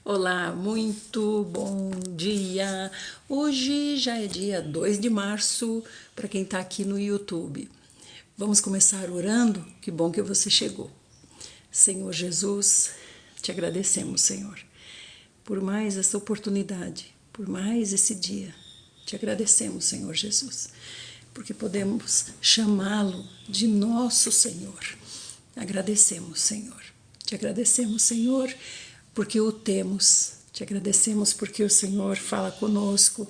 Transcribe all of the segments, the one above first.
Olá, muito bom dia! Hoje já é dia 2 de março para quem está aqui no YouTube. Vamos começar orando? Que bom que você chegou. Senhor Jesus, te agradecemos, Senhor, por mais essa oportunidade, por mais esse dia. Te agradecemos, Senhor Jesus, porque podemos chamá-lo de nosso Senhor. Agradecemos, Senhor. Te agradecemos, Senhor, porque o temos. Te agradecemos porque o Senhor fala conosco,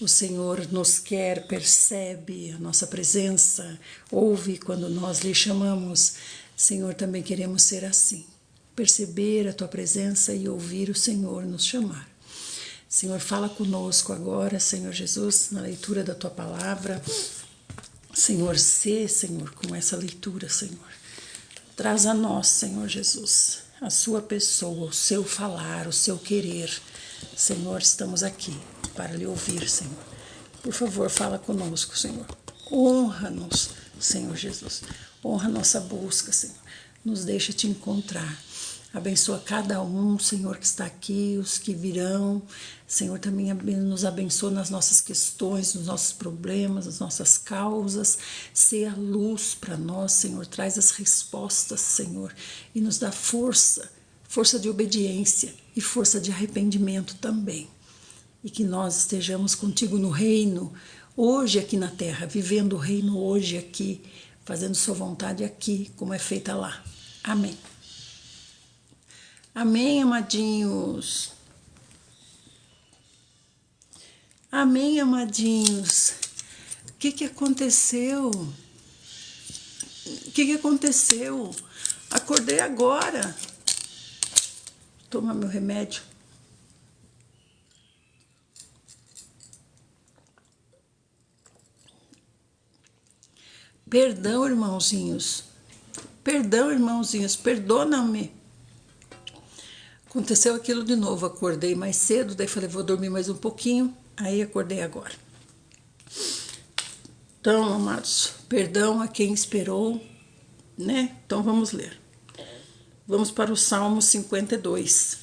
o Senhor nos quer, percebe a nossa presença, ouve quando nós lhe chamamos. Senhor, também queremos ser assim, perceber a tua presença e ouvir o Senhor nos chamar. Senhor, fala conosco agora, Senhor Jesus, na leitura da tua palavra. Senhor, Senhor, com essa leitura, Senhor. Traz a nós, Senhor Jesus, a sua pessoa, o seu falar, o seu querer. Senhor, estamos aqui para lhe ouvir, Senhor. Por favor, fala conosco, Senhor. Honra-nos, Senhor Jesus. Honra nossa busca, Senhor. Nos deixa te encontrar. Abençoa cada um, Senhor, que está aqui, os que virão. Senhor, também nos abençoa nas nossas questões, nos nossos problemas, nas nossas causas. Seja a luz para nós, Senhor. Traz as respostas, Senhor, e nos dá força, força de obediência e força de arrependimento também. E que nós estejamos contigo no reino, hoje aqui na terra, vivendo o reino hoje aqui, fazendo sua vontade aqui, como é feita lá. Amém. Amém, amadinhos. Amém, amadinhos. O que aconteceu? O que aconteceu? Acordei agora. Toma meu remédio. Perdão, irmãozinhos. Perdão, irmãozinhos. Perdona-me. Aconteceu aquilo de novo, acordei mais cedo, daí falei, vou dormir mais um pouquinho, aí acordei agora. Então, amados, perdão a quem esperou, né? Então vamos ler. Vamos para o Salmo 52.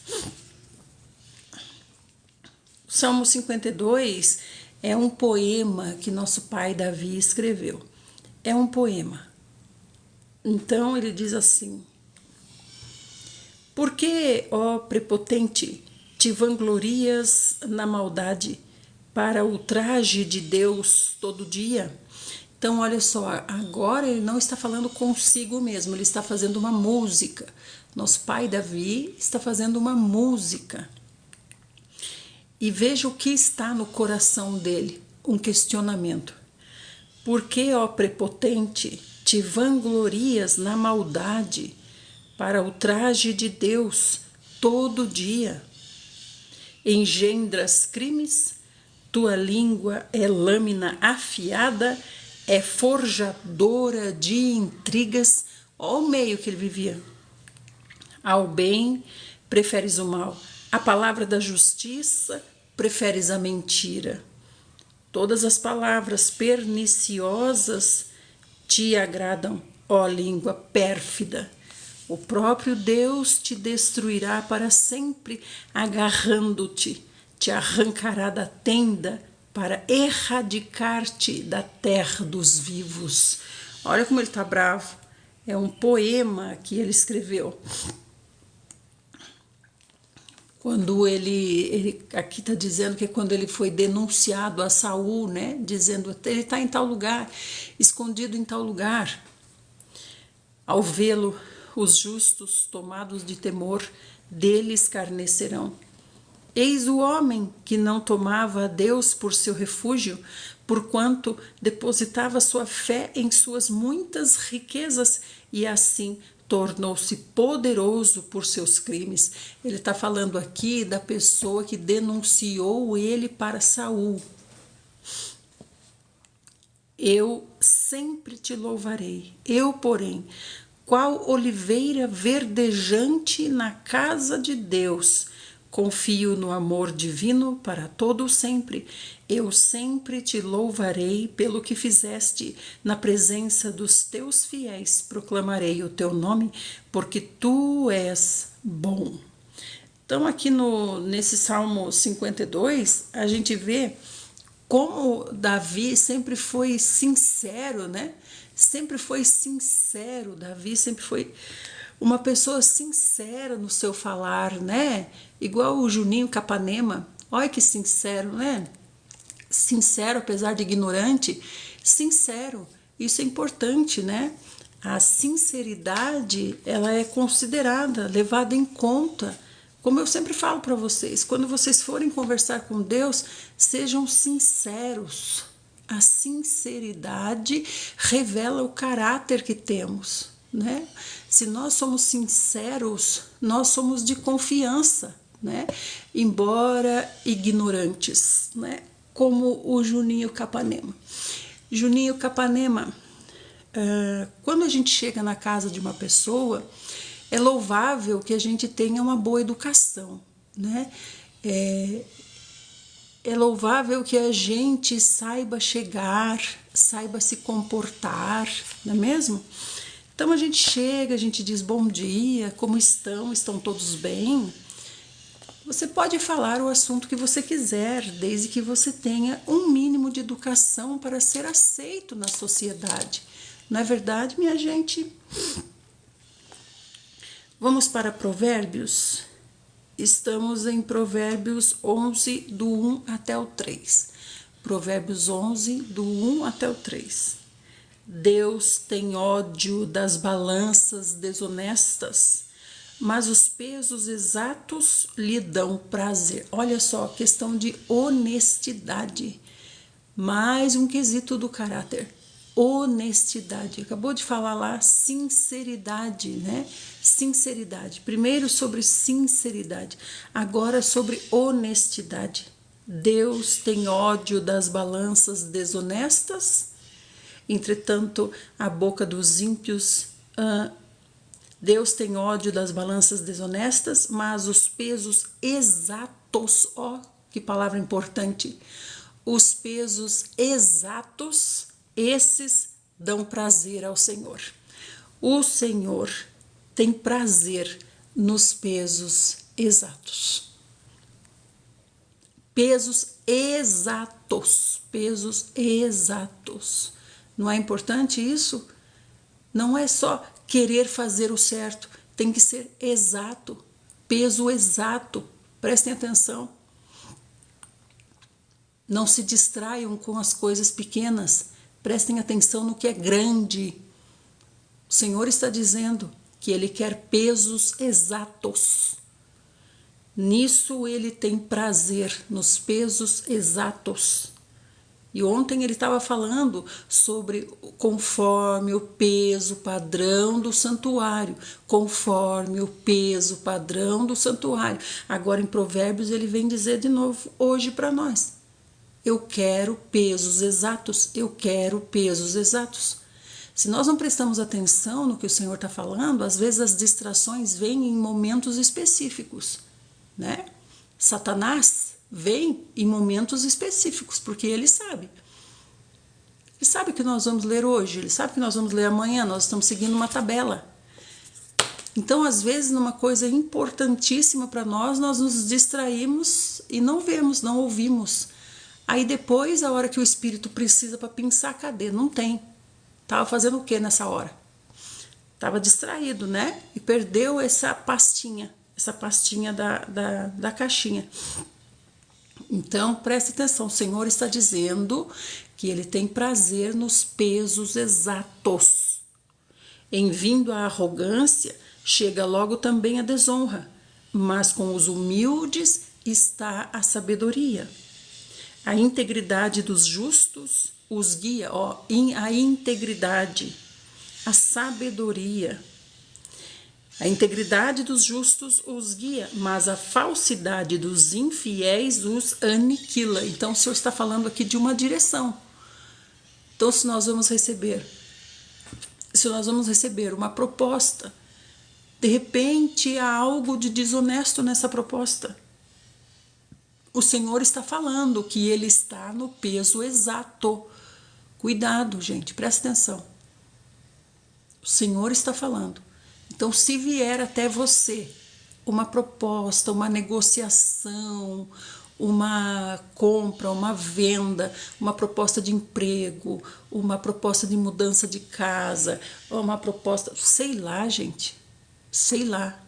O Salmo 52 é um poema que nosso pai Davi escreveu. É um poema. Então ele diz assim: Por que, ó prepotente, te vanglorias na maldade para o ultraje de Deus todo dia? Então, olha só, agora ele não está falando consigo mesmo, ele está fazendo uma música. Nosso pai Davi está fazendo uma música. E veja o que está no coração dele, um questionamento. Por que, ó prepotente, te vanglorias na maldade para o ultraje de Deus todo dia? Engendras crimes, tua língua é lâmina afiada, é forjadora de intrigas. Olha o meio que ele vivia. Ao bem preferes o mal, a palavra da justiça preferes a mentira. Todas as palavras perniciosas te agradam, ó língua pérfida. O próprio Deus te destruirá para sempre, agarrando-te, te arrancará da tenda para erradicar-te da terra dos vivos. Olha como ele está bravo. É um poema que ele escreveu. Quando ele aqui está dizendo que é quando ele foi denunciado a Saul, né? Dizendo, ele está em tal lugar, escondido em tal lugar. Ao vê-lo, os justos, tomados de temor, dele escarnecerão. Eis o homem que não tomava a Deus por seu refúgio, porquanto depositava sua fé em suas muitas riquezas e assim tornou-se poderoso por seus crimes. Ele está falando aqui da pessoa que denunciou ele para Saul. Eu sempre te louvarei, eu, porém, qual oliveira verdejante na casa de Deus, confio no amor divino para todo o sempre. Eu sempre te louvarei pelo que fizeste. Na presença dos teus fiéis proclamarei o teu nome, porque tu és bom. Então, aqui nesse Salmo 52, a gente vê como Davi sempre foi sincero, né? Sempre foi sincero. Davi sempre foi uma pessoa sincera no seu falar, né? Igual o Juninho Capanema. Olha que sincero, né? Sincero, apesar de ignorante, sincero. Isso é importante, né? A sinceridade, ela é considerada, levada em conta. Como eu sempre falo para vocês, quando vocês forem conversar com Deus, sejam sinceros. A sinceridade revela o caráter que temos, né? Se nós somos sinceros, nós somos de confiança, né? Embora ignorantes, né? Como o Juninho Capanema. Juninho Capanema, quando a gente chega na casa de uma pessoa, é louvável que a gente tenha uma boa educação, né? É louvável que a gente saiba chegar, saiba se comportar, não é mesmo? Então a gente chega, a gente diz bom dia, como estão? Estão todos bem? Você pode falar o assunto que você quiser, desde que você tenha um mínimo de educação para ser aceito na sociedade. Não é verdade, minha gente? Vamos para Provérbios? Estamos em Provérbios 11, do 1 até o 3. Provérbios 11, do 1 até o 3. Deus tem ódio das balanças desonestas, mas os pesos exatos lhe dão prazer. Olha só, questão de honestidade. Mais um quesito do caráter. Honestidade. Acabou de falar lá sinceridade, né? Sinceridade. Primeiro sobre sinceridade, agora sobre honestidade. Deus tem ódio das balanças desonestas, entretanto, a boca dos ímpios. Deus tem ódio das balanças desonestas, mas os pesos exatos, ó, que palavra importante. Os pesos exatos, esses dão prazer ao Senhor. O Senhor tem prazer nos pesos exatos. Pesos exatos, pesos exatos. Não é importante isso? Não é só querer fazer o certo, tem que ser exato, peso exato. Prestem atenção. Não se distraiam com as coisas pequenas, prestem atenção no que é grande. O Senhor está dizendo que Ele quer pesos exatos. Nisso Ele tem prazer, nos pesos exatos. E ontem ele estava falando sobre conforme o peso padrão do santuário, conforme o peso padrão do santuário. Agora em Provérbios ele vem dizer de novo hoje para nós. Eu quero pesos exatos, eu quero pesos exatos. Se nós não prestamos atenção no que o Senhor está falando, às vezes as distrações vêm em momentos específicos, né? Satanás vem em momentos específicos, porque ele sabe. Ele sabe que nós vamos ler hoje, ele sabe que nós vamos ler amanhã, nós estamos seguindo uma tabela. Então, às vezes, numa coisa importantíssima para nós, nós nos distraímos e não vemos, não ouvimos. Aí depois, a hora que o Espírito precisa para pensar, cadê? Não tem. Estava fazendo o que nessa hora? Estava distraído, né? E perdeu essa pastinha da caixinha. Então, preste atenção, o Senhor está dizendo que Ele tem prazer nos pesos exatos. Em vindo a arrogância, chega logo também a desonra, mas com os humildes está a sabedoria. A integridade dos justos os guia, a integridade, a sabedoria. A integridade dos justos os guia, mas a falsidade dos infiéis os aniquila. Então, o Senhor está falando aqui de uma direção. Então, se nós vamos receber uma proposta, de repente há algo de desonesto nessa proposta. O Senhor está falando que Ele está no peso exato. Cuidado, gente, presta atenção. O Senhor está falando. Então, se vier até você uma proposta, uma negociação, uma compra, uma venda, uma proposta de emprego, uma proposta de mudança de casa, uma proposta, sei lá, gente, sei lá.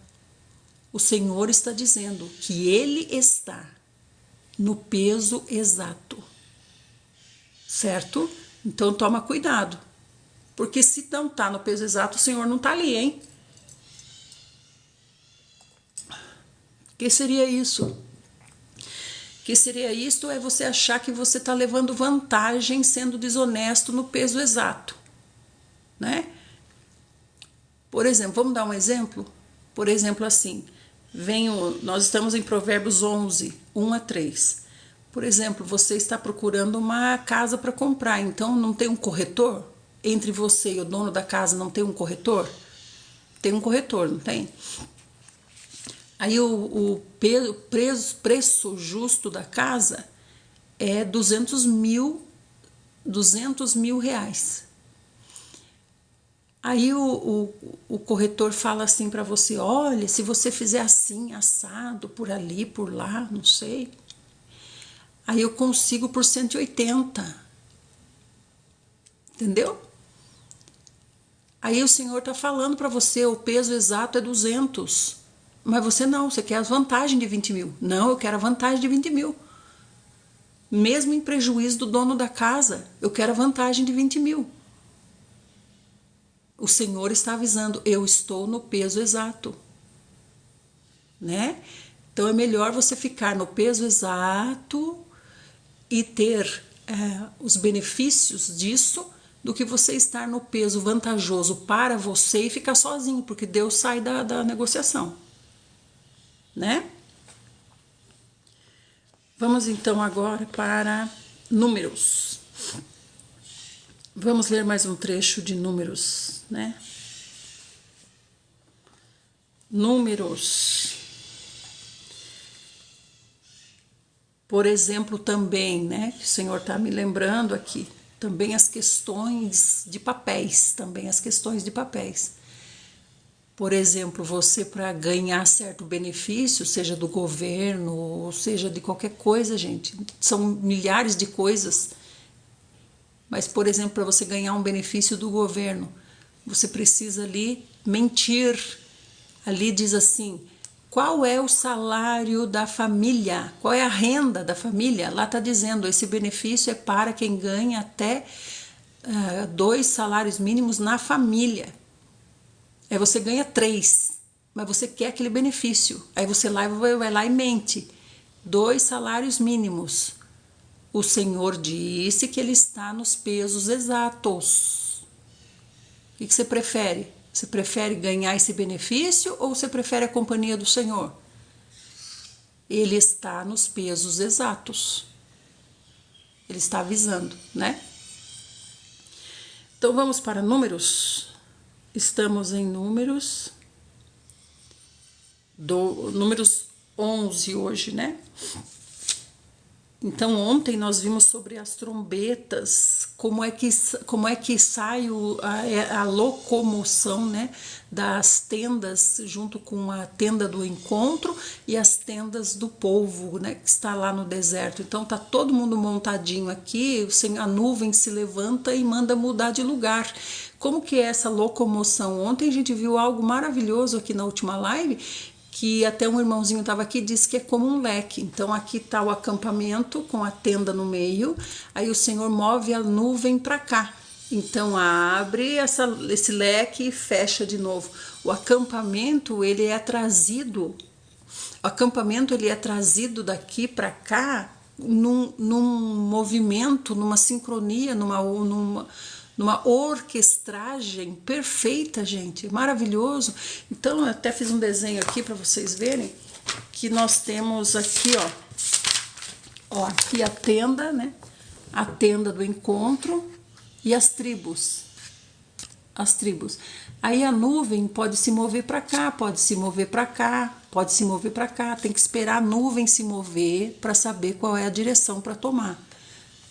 O Senhor está dizendo que Ele está no peso exato, certo? Então toma cuidado, porque se não está no peso exato, o Senhor não está ali, hein? Que seria isso? Que seria isto é você achar que você está levando vantagem sendo desonesto no peso exato, né? Por exemplo, vamos dar um exemplo? Por exemplo, assim, nós estamos em Provérbios 11, 1 a 3. Por exemplo, você está procurando uma casa para comprar, então não tem um corretor? Entre você e o dono da casa não tem um corretor? Tem um corretor, não tem? Aí o preço justo da casa é 200 mil reais. Aí o corretor fala assim para você, olha, se você fizer assim, assado, por ali, por lá, não sei, aí eu consigo por 180. Entendeu? Aí o Senhor está falando para você, o peso exato é 200. Mas você não, você quer as vantagens de 20 mil. Não, eu quero a vantagem de 20 mil. Mesmo em prejuízo do dono da casa, eu quero a vantagem de 20 mil. O Senhor está avisando, eu estou no peso exato. Né? Então é melhor você ficar no peso exato e ter os benefícios disso do que você estar no peso vantajoso para você e ficar sozinho, porque Deus sai da negociação. Né? Vamos então agora para Números. Vamos ler mais um trecho de Números, né? Números. Por exemplo, também, né? Que o Senhor está me lembrando aqui, também as questões de papéis, Por exemplo, você para ganhar certo benefício, seja do governo, ou seja de qualquer coisa, gente, são milhares de coisas. Mas, por exemplo, para você ganhar um benefício do governo, você precisa ali mentir. Ali diz assim, qual é o salário da família? Qual é a renda da família? Lá está dizendo, esse benefício é para quem ganha até 2 salários mínimos na família. Aí você ganha 3, mas você quer aquele benefício. Aí você vai lá e mente. 2 salários mínimos. O Senhor disse que Ele está nos pesos exatos. O que você prefere? Você prefere ganhar esse benefício ou você prefere a companhia do Senhor? Ele está nos pesos exatos. Ele está avisando, né? Então vamos para Números. Estamos em Números 11 hoje, né? Então ontem nós vimos sobre as trombetas, como é que sai a locomoção, né, das tendas junto com a tenda do encontro e as tendas do povo, né, que está lá no deserto. Então tá todo mundo montadinho aqui, a nuvem se levanta e manda mudar de lugar. Como que é essa locomoção? Ontem a gente viu algo maravilhoso aqui na última live, que até um irmãozinho estava aqui e disse que é como um leque. Então aqui está o acampamento com a tenda no meio, aí o Senhor move a nuvem para cá. Então abre esse leque e fecha de novo. O acampamento ele é trazido daqui para cá num movimento, numa sincronia, numa orquestragem perfeita, gente, maravilhoso. Então eu até fiz um desenho aqui para vocês verem que nós temos aqui, ó, aqui a tenda, né? A tenda do encontro e as tribos. Aí a nuvem pode se mover para cá, pode se mover para cá, pode se mover para cá. Tem que esperar a nuvem se mover para saber qual é a direção para tomar.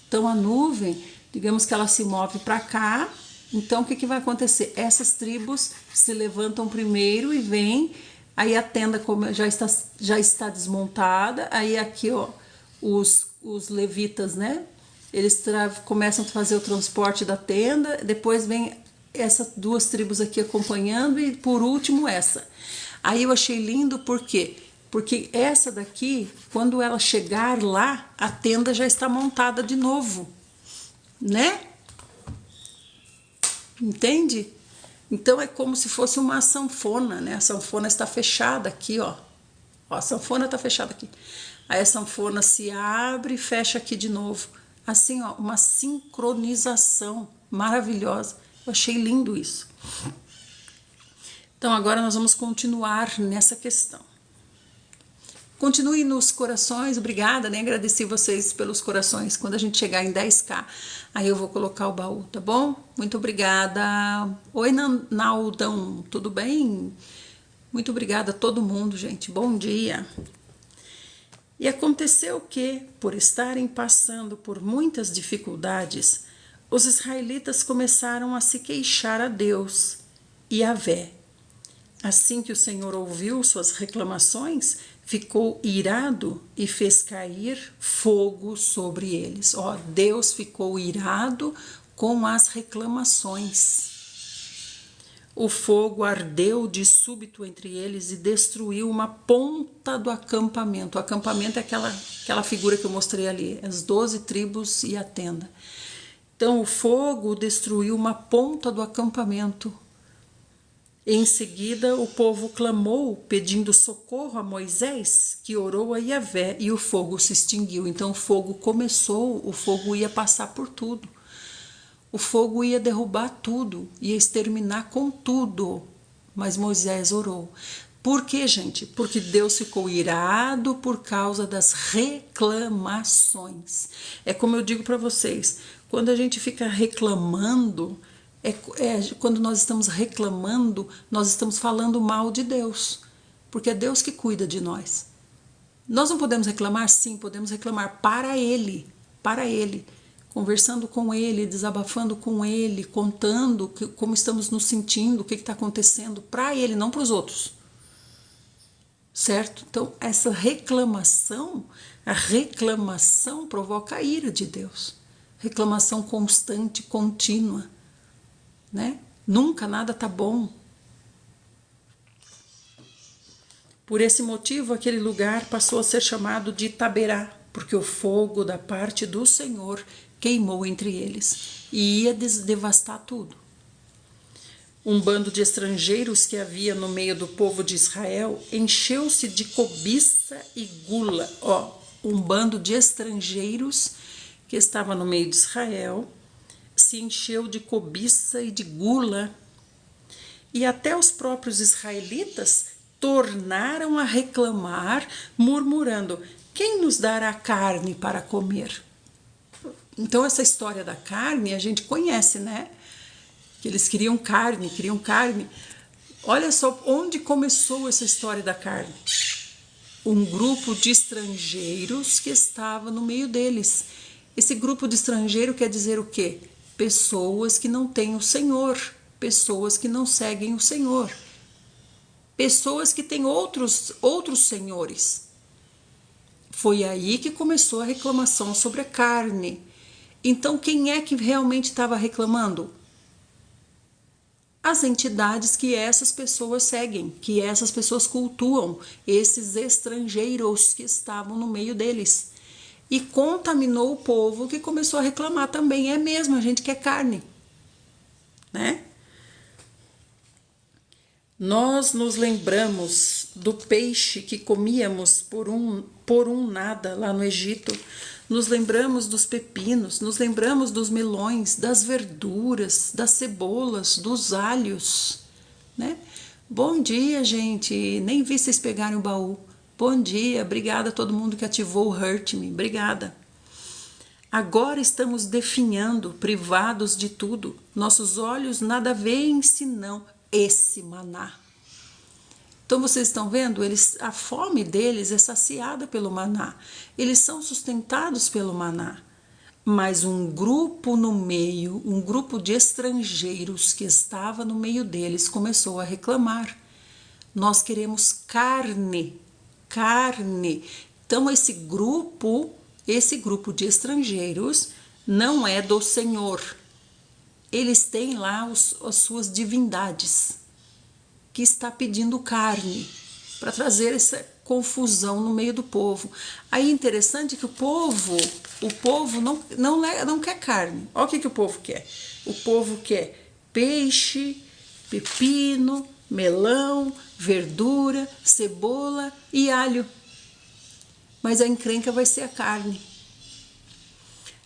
Então a nuvem, digamos que ela se move para cá, então o que vai acontecer? Essas tribos se levantam primeiro e vêm Aí a tenda já está desmontada. Aí aqui, ó, os levitas, né? Eles começam a fazer o transporte da tenda. Depois vem essas duas tribos aqui acompanhando. E por último essa. Aí eu achei lindo, por quê? Porque essa daqui, quando ela chegar lá, a tenda já está montada de novo, né? Entende? Então é como se fosse uma sanfona, né? A sanfona está fechada aqui, ó. Ó, a sanfona está fechada aqui. Aí a sanfona se abre e fecha aqui de novo. Assim, ó, uma sincronização maravilhosa. Eu achei lindo isso. Então agora nós vamos continuar nessa questão. Continue nos corações, obrigada, né? Agradeci vocês pelos corações. Quando a gente chegar em 10k, aí eu vou colocar o baú, tá bom? Muito obrigada. Oi, Naldão, tudo bem? Muito obrigada a todo mundo, gente. Bom dia. E aconteceu que, por estarem passando por muitas dificuldades, os israelitas começaram a se queixar a Deus e a Yahvé. Assim que o Senhor ouviu suas reclamações, ficou irado e fez cair fogo sobre eles. Ó, Deus ficou irado com as reclamações. O fogo ardeu de súbito entre eles e destruiu uma ponta do acampamento. O acampamento é aquela figura que eu mostrei ali, as 12 tribos e a tenda. Então o fogo destruiu uma ponta do acampamento. Em seguida, o povo clamou, pedindo socorro a Moisés, que orou a Yahvé, e o fogo se extinguiu. Então, o fogo começou, o fogo ia passar por tudo. O fogo ia derrubar tudo, ia exterminar com tudo. Mas Moisés orou. Por quê, gente? Porque Deus ficou irado por causa das reclamações. É como eu digo para vocês, quando a gente fica reclamando, quando nós estamos reclamando, nós estamos falando mal de Deus, porque é Deus que cuida de nós. Nós não podemos reclamar? Sim, podemos reclamar para Ele, conversando com Ele, desabafando com Ele, contando como estamos nos sentindo, o que está acontecendo, para Ele, não para os outros. Certo? Então, essa reclamação, a reclamação provoca a ira de Deus. Reclamação constante, contínua. Né? Nunca nada tá bom. Por esse motivo, aquele lugar passou a ser chamado de Taberá, porque o fogo da parte do Senhor queimou entre eles e ia devastar tudo. Um bando de estrangeiros que havia no meio do povo de Israel encheu-se de cobiça e gula. Ó, um bando de estrangeiros que estava no meio de Israel se encheu de cobiça e de gula, e até os próprios israelitas tornaram a reclamar, murmurando: quem nos dará carne para comer? Então essa história da carne a gente conhece, né? Que eles queriam carne. Olha só onde começou essa história da carne. Um grupo de estrangeiros que estava no meio deles. Esse grupo de estrangeiro quer dizer o quê? Pessoas que não têm o Senhor, pessoas que não seguem o Senhor, pessoas que têm outros senhores. Foi aí que começou a reclamação sobre a carne. Então, quem é que realmente estava reclamando? As entidades que essas pessoas seguem, que essas pessoas cultuam, esses estrangeiros que estavam no meio deles. E contaminou o povo, que começou a reclamar também. É mesmo, a gente quer carne, né? Nós nos lembramos do peixe que comíamos por um nada lá no Egito. Nos lembramos dos pepinos, nos lembramos dos melões, das verduras, das cebolas, dos alhos, né? Bom dia, gente. Nem vi vocês pegarem o baú. Bom dia, obrigada a todo mundo que ativou o Hurt Me, obrigada. Agora estamos definhando, privados de tudo. Nossos olhos nada veem senão esse maná. Então vocês estão vendo? A fome deles é saciada pelo maná. Eles são sustentados pelo maná. Mas um grupo no meio, um grupo de estrangeiros que estava no meio deles começou a reclamar. Nós queremos carne, carne. Então esse grupo de estrangeiros não é do Senhor. Eles têm lá as suas divindades, que está pedindo carne, para trazer essa confusão no meio do povo. Aí interessante que o povo não quer carne. Olha o que o povo quer. O povo quer peixe, pepino, melão, verdura, cebola e alho. Mas a encrenca vai ser a carne.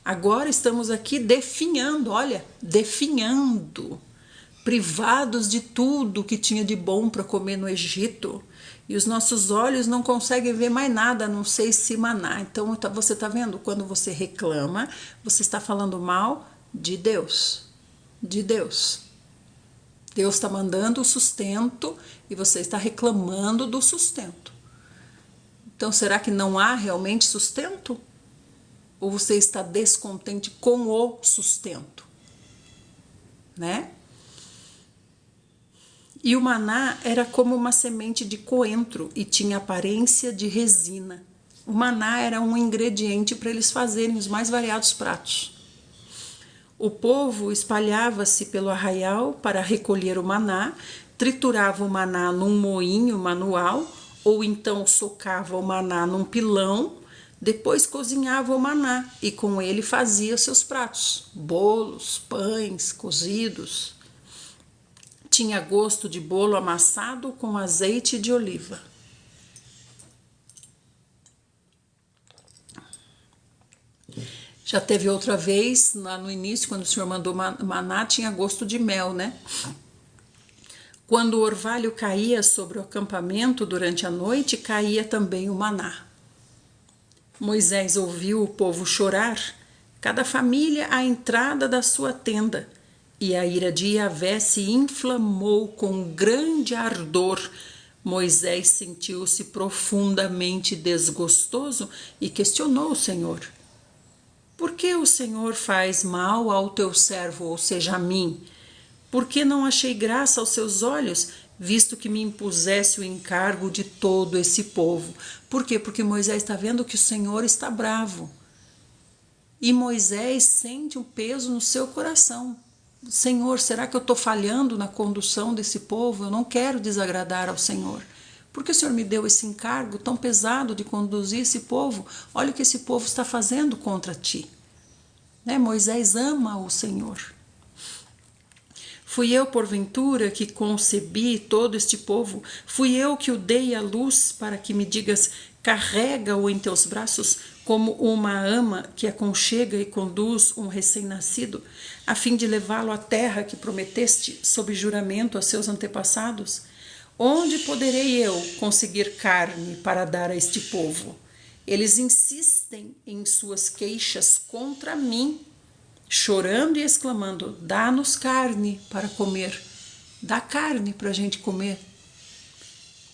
Agora estamos aqui definhando, olha, definhando, privados de tudo que tinha de bom para comer no Egito. E os nossos olhos não conseguem ver mais nada, a não ser esse maná. Então você está vendo? Quando você reclama, você está falando mal de Deus. De Deus. Deus está mandando o sustento e você está reclamando do sustento. Então será que não há realmente sustento? Ou você está descontente com o sustento, né? E o maná era como uma semente de coentro e tinha aparência de resina. O maná era um ingrediente para eles fazerem os mais variados pratos. O povo espalhava-se pelo arraial para recolher o maná, triturava o maná num moinho manual, ou então socava o maná num pilão. Depois cozinhava o maná e com ele fazia seus pratos, bolos, pães, cozidos. Tinha gosto de bolo amassado com azeite de oliva. Já teve outra vez, lá no início, quando o Senhor mandou maná, tinha gosto de mel, né? Quando o orvalho caía sobre o acampamento durante a noite, caía também o maná. Moisés ouviu o povo chorar, cada família à entrada da sua tenda, e a ira de Yahvé se inflamou com grande ardor. Moisés sentiu-se profundamente desgostoso e questionou o Senhor. Por que o Senhor faz mal ao teu servo, ou seja, a mim? Por que não achei graça aos seus olhos, visto que me impusesse o encargo de todo esse povo? Por quê? Porque Moisés está vendo que o Senhor está bravo. E Moisés sente um peso no seu coração. Senhor, será que eu estou falhando na condução desse povo? Eu não quero desagradar ao Senhor. Por que o Senhor me deu esse encargo tão pesado de conduzir esse povo? Olha o que esse povo está fazendo contra ti. Né? Moisés ama o Senhor. Fui eu, porventura, que concebi todo este povo? Fui eu que o dei à luz para que me digas, carrega-o em teus braços, como uma ama que aconchega e conduz um recém-nascido, a fim de levá-lo à terra que prometeste, sob juramento a seus antepassados? Onde poderei eu conseguir carne para dar a este povo? Eles insistem em suas queixas contra mim, chorando e exclamando, dá-nos carne para comer, dá carne para a gente comer.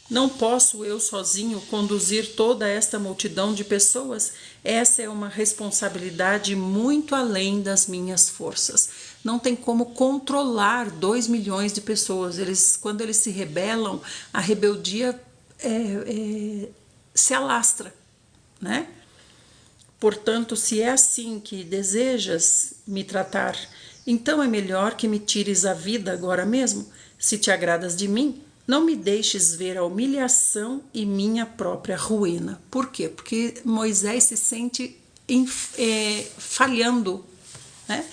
Não posso eu sozinho conduzir toda esta multidão de pessoas? Essa é uma responsabilidade muito além das minhas forças. Não tem como controlar 2 milhões de pessoas. Quando eles se rebelam, a rebeldia se alastra, né? Portanto, se é assim que desejas me tratar, então é melhor que me tires a vida agora mesmo. Se te agradas de mim, não me deixes ver a humilhação e minha própria ruína. Por quê? Porque Moisés se sente falhando, né?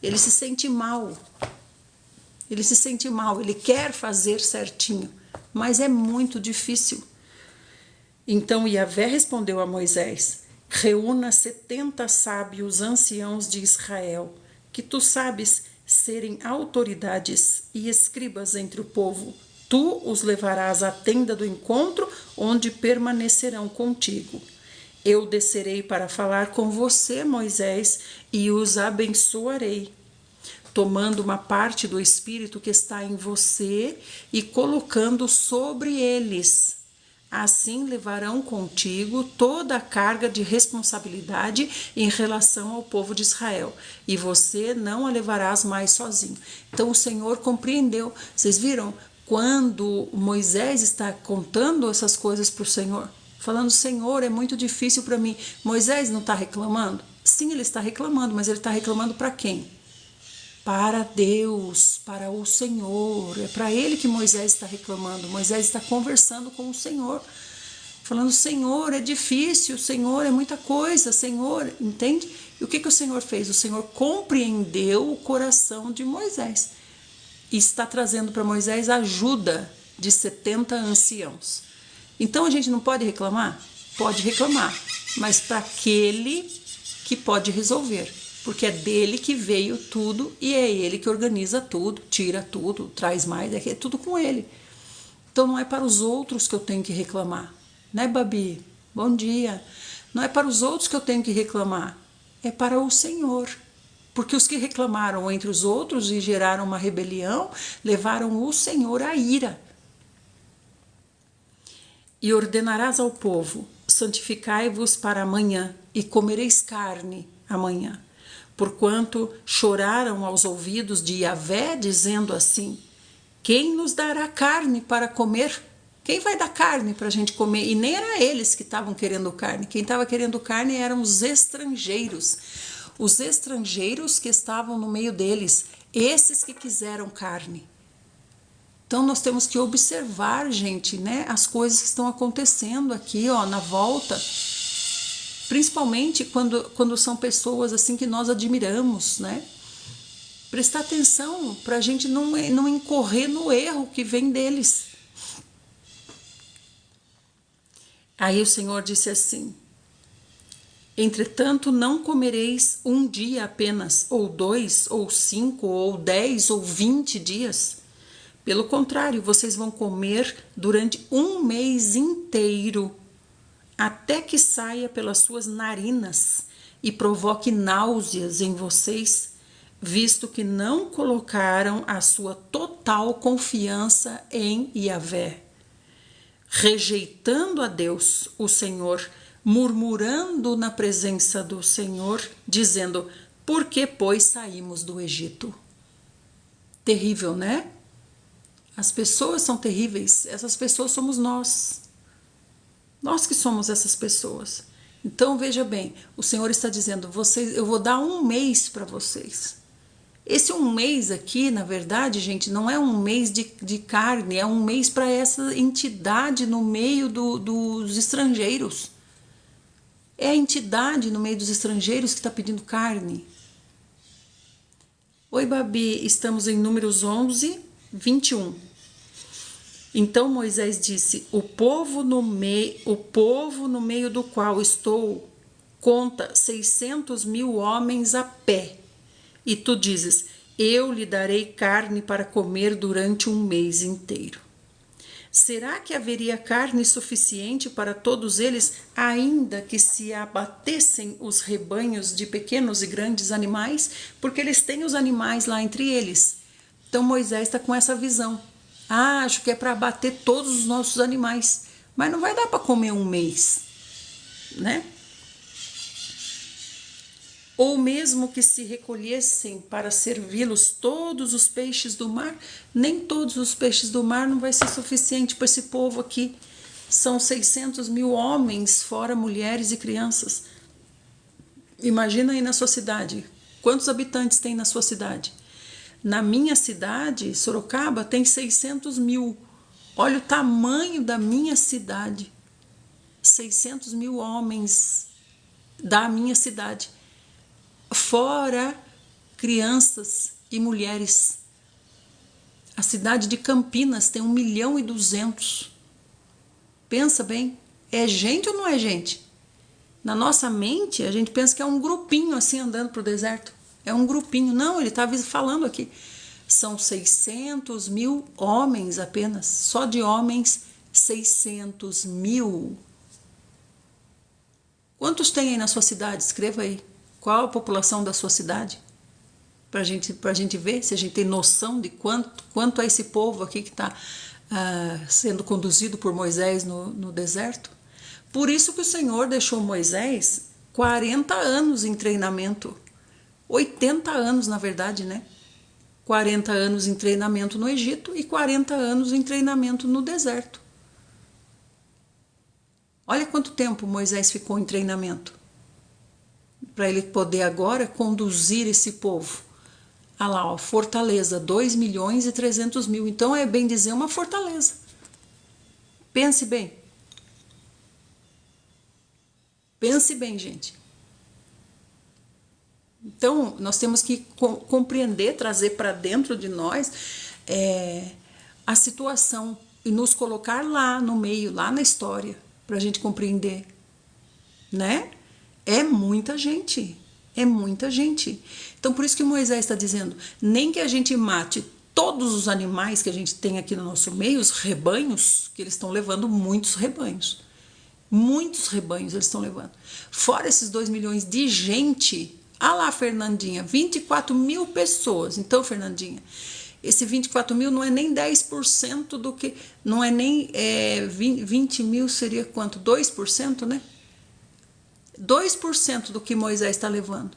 Ele se sente mal. Ele se sente mal, ele quer fazer certinho, mas é muito difícil. Então Yahvé respondeu a Moisés, reúna 70 sábios anciãos de Israel, que tu sabes serem autoridades e escribas entre o povo. Tu os levarás à tenda do encontro, onde permanecerão contigo. Eu descerei para falar com você, Moisés, e os abençoarei, tomando uma parte do Espírito que está em você e colocando sobre eles. Assim levarão contigo toda a carga de responsabilidade em relação ao povo de Israel, e você não a levarás mais sozinho. Então o Senhor compreendeu. Vocês viram? quando Moisés está contando essas coisas para o Senhor, falando: Senhor, é muito difícil para mim. Moisés não está reclamando? Sim, ele está reclamando, mas ele está reclamando para quem? Para Deus, para o Senhor. É para ele que Moisés está reclamando. Moisés está conversando com o Senhor, falando: Senhor, é difícil, Senhor, é muita coisa, Senhor, entende? E o que o Senhor fez? O Senhor compreendeu o coração de Moisés e está trazendo para Moisés ajuda de 70 anciãos. Então a gente não pode reclamar? Pode reclamar, mas para aquele que pode resolver, porque é dele que veio tudo e é ele que organiza tudo, tira tudo, traz mais, é tudo com ele. Então não é para os outros que eu tenho que reclamar, né, Babi? Bom dia. Não é para os outros que eu tenho que reclamar, é para o Senhor. Porque os que reclamaram entre os outros e geraram uma rebelião, levaram o Senhor à ira. E ordenarás ao povo: santificai-vos para amanhã, e comereis carne amanhã. Porquanto choraram aos ouvidos de Yahvé, dizendo assim: quem nos dará carne para comer? Quem vai dar carne para a gente comer? E nem era eles que estavam querendo carne. Quem estava querendo carne eram os estrangeiros. Os estrangeiros que estavam no meio deles, esses que quiseram carne. Então nós temos que observar, gente, né, as coisas que estão acontecendo aqui, ó, na volta, principalmente quando são pessoas assim que nós admiramos, né? Prestar atenção para a gente não incorrer no erro que vem deles. Aí o Senhor disse assim: entretanto, não comereis um dia apenas, ou 2, ou 5, ou 10, ou 20 dias. Pelo contrário, vocês vão comer durante um mês inteiro, até que saia pelas suas narinas e provoque náuseas em vocês, visto que não colocaram a sua total confiança em Yahvé, rejeitando a Deus, o Senhor, murmurando na presença do Senhor, dizendo: por que, pois, saímos do Egito? Terrível, né? As pessoas são terríveis, essas pessoas somos nós. Nós que somos essas pessoas. Então, veja bem, o Senhor está dizendo: eu vou dar um mês para vocês. Esse um mês aqui, na verdade, gente, não é um mês de carne, é um mês para essa entidade no meio dos estrangeiros. É a entidade no meio dos estrangeiros que está pedindo carne. Oi, Babi, estamos em Números 11, 21. Então Moisés disse: o povo no meio do qual estou conta 600.000 homens a pé. E tu dizes: eu lhe darei carne para comer durante um mês inteiro. Será que haveria carne suficiente para todos eles, ainda que se abatessem os rebanhos de pequenos e grandes animais? Porque eles têm os animais lá entre eles. Então Moisés está com essa visão. Acho que é para abater todos os nossos animais, mas não vai dar para comer um mês, né? Ou mesmo que se recolhessem para servi-los todos os peixes do mar, nem todos os peixes do mar não vai ser suficiente para esse povo aqui. São 600.000 homens, fora mulheres e crianças. Imagina aí na sua cidade, quantos habitantes tem na sua cidade? Na minha cidade, Sorocaba, tem 600.000. Olha o tamanho da minha cidade. 600.000 homens da minha cidade. Fora crianças e mulheres. A cidade de Campinas tem 1.200.000. Pensa bem, é gente ou não é gente? Na nossa mente, a gente pensa que é um grupinho assim andando para o deserto. É um grupinho. Não, ele está falando aqui. São 600.000 homens apenas. Só de homens, 600.000. Quantos tem aí na sua cidade? Escreva aí. Qual a população da sua cidade? Para a gente ver, se a gente tem noção de quanto é esse povo aqui que está sendo conduzido por Moisés no deserto. Por isso que o Senhor deixou Moisés 40 anos em treinamento. 80 anos, na verdade, né? 40 anos em treinamento no Egito e 40 anos em treinamento no deserto. Olha quanto tempo Moisés ficou em treinamento para ele poder agora conduzir esse povo. Ah lá, ó, fortaleza, 2.300.000. Então é bem dizer uma fortaleza. Pense bem. Pense bem, gente. Então, nós temos que compreender, trazer para dentro de nós a situação e nos colocar lá no meio, lá na história, para a gente compreender, né? É muita gente, é muita gente. Então, por isso que Moisés está dizendo, nem que a gente mate todos os animais que a gente tem aqui no nosso meio, os rebanhos, que eles estão levando muitos rebanhos. Muitos rebanhos eles estão levando. Fora esses 2 milhões de gente. Ah lá, Fernandinha, 24.000 pessoas. Então, Fernandinha, esse 24.000 não é nem 10% do que... Não é nem 20 mil seria quanto? 2%, né? 2% do que Moisés está levando.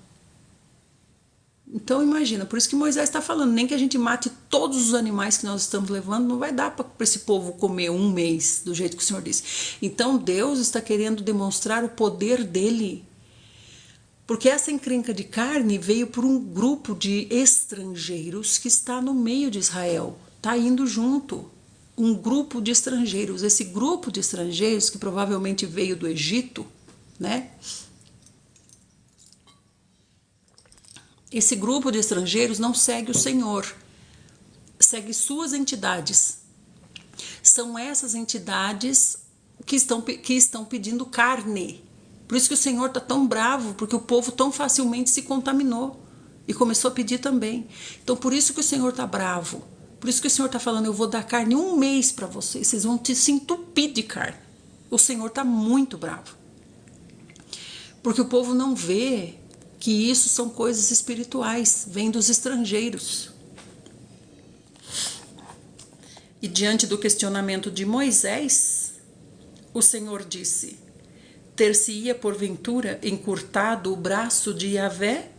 Então, imagina, por isso que Moisés está falando, nem que a gente mate todos os animais que nós estamos levando, não vai dar para esse povo comer um mês, do jeito que o Senhor disse. Então, Deus está querendo demonstrar o poder dele. Porque essa encrenca de carne veio por um grupo de estrangeiros que está no meio de Israel, está indo junto. Um grupo de estrangeiros. Esse grupo de estrangeiros, que provavelmente veio do Egito, né? Esse grupo de estrangeiros não segue o Senhor, segue suas entidades. São essas entidades que estão pedindo carne. Por isso que o Senhor está tão bravo, porque o povo tão facilmente se contaminou e começou a pedir também. Então, por isso que o Senhor está bravo. Por isso que o Senhor está falando, eu vou dar carne um mês para vocês, vocês vão se entupir de carne. O Senhor está muito bravo. Porque o povo não vê que isso são coisas espirituais, vêm dos estrangeiros. E diante do questionamento de Moisés, o Senhor disse, ter-se-ia porventura encurtado o braço de Yahvé?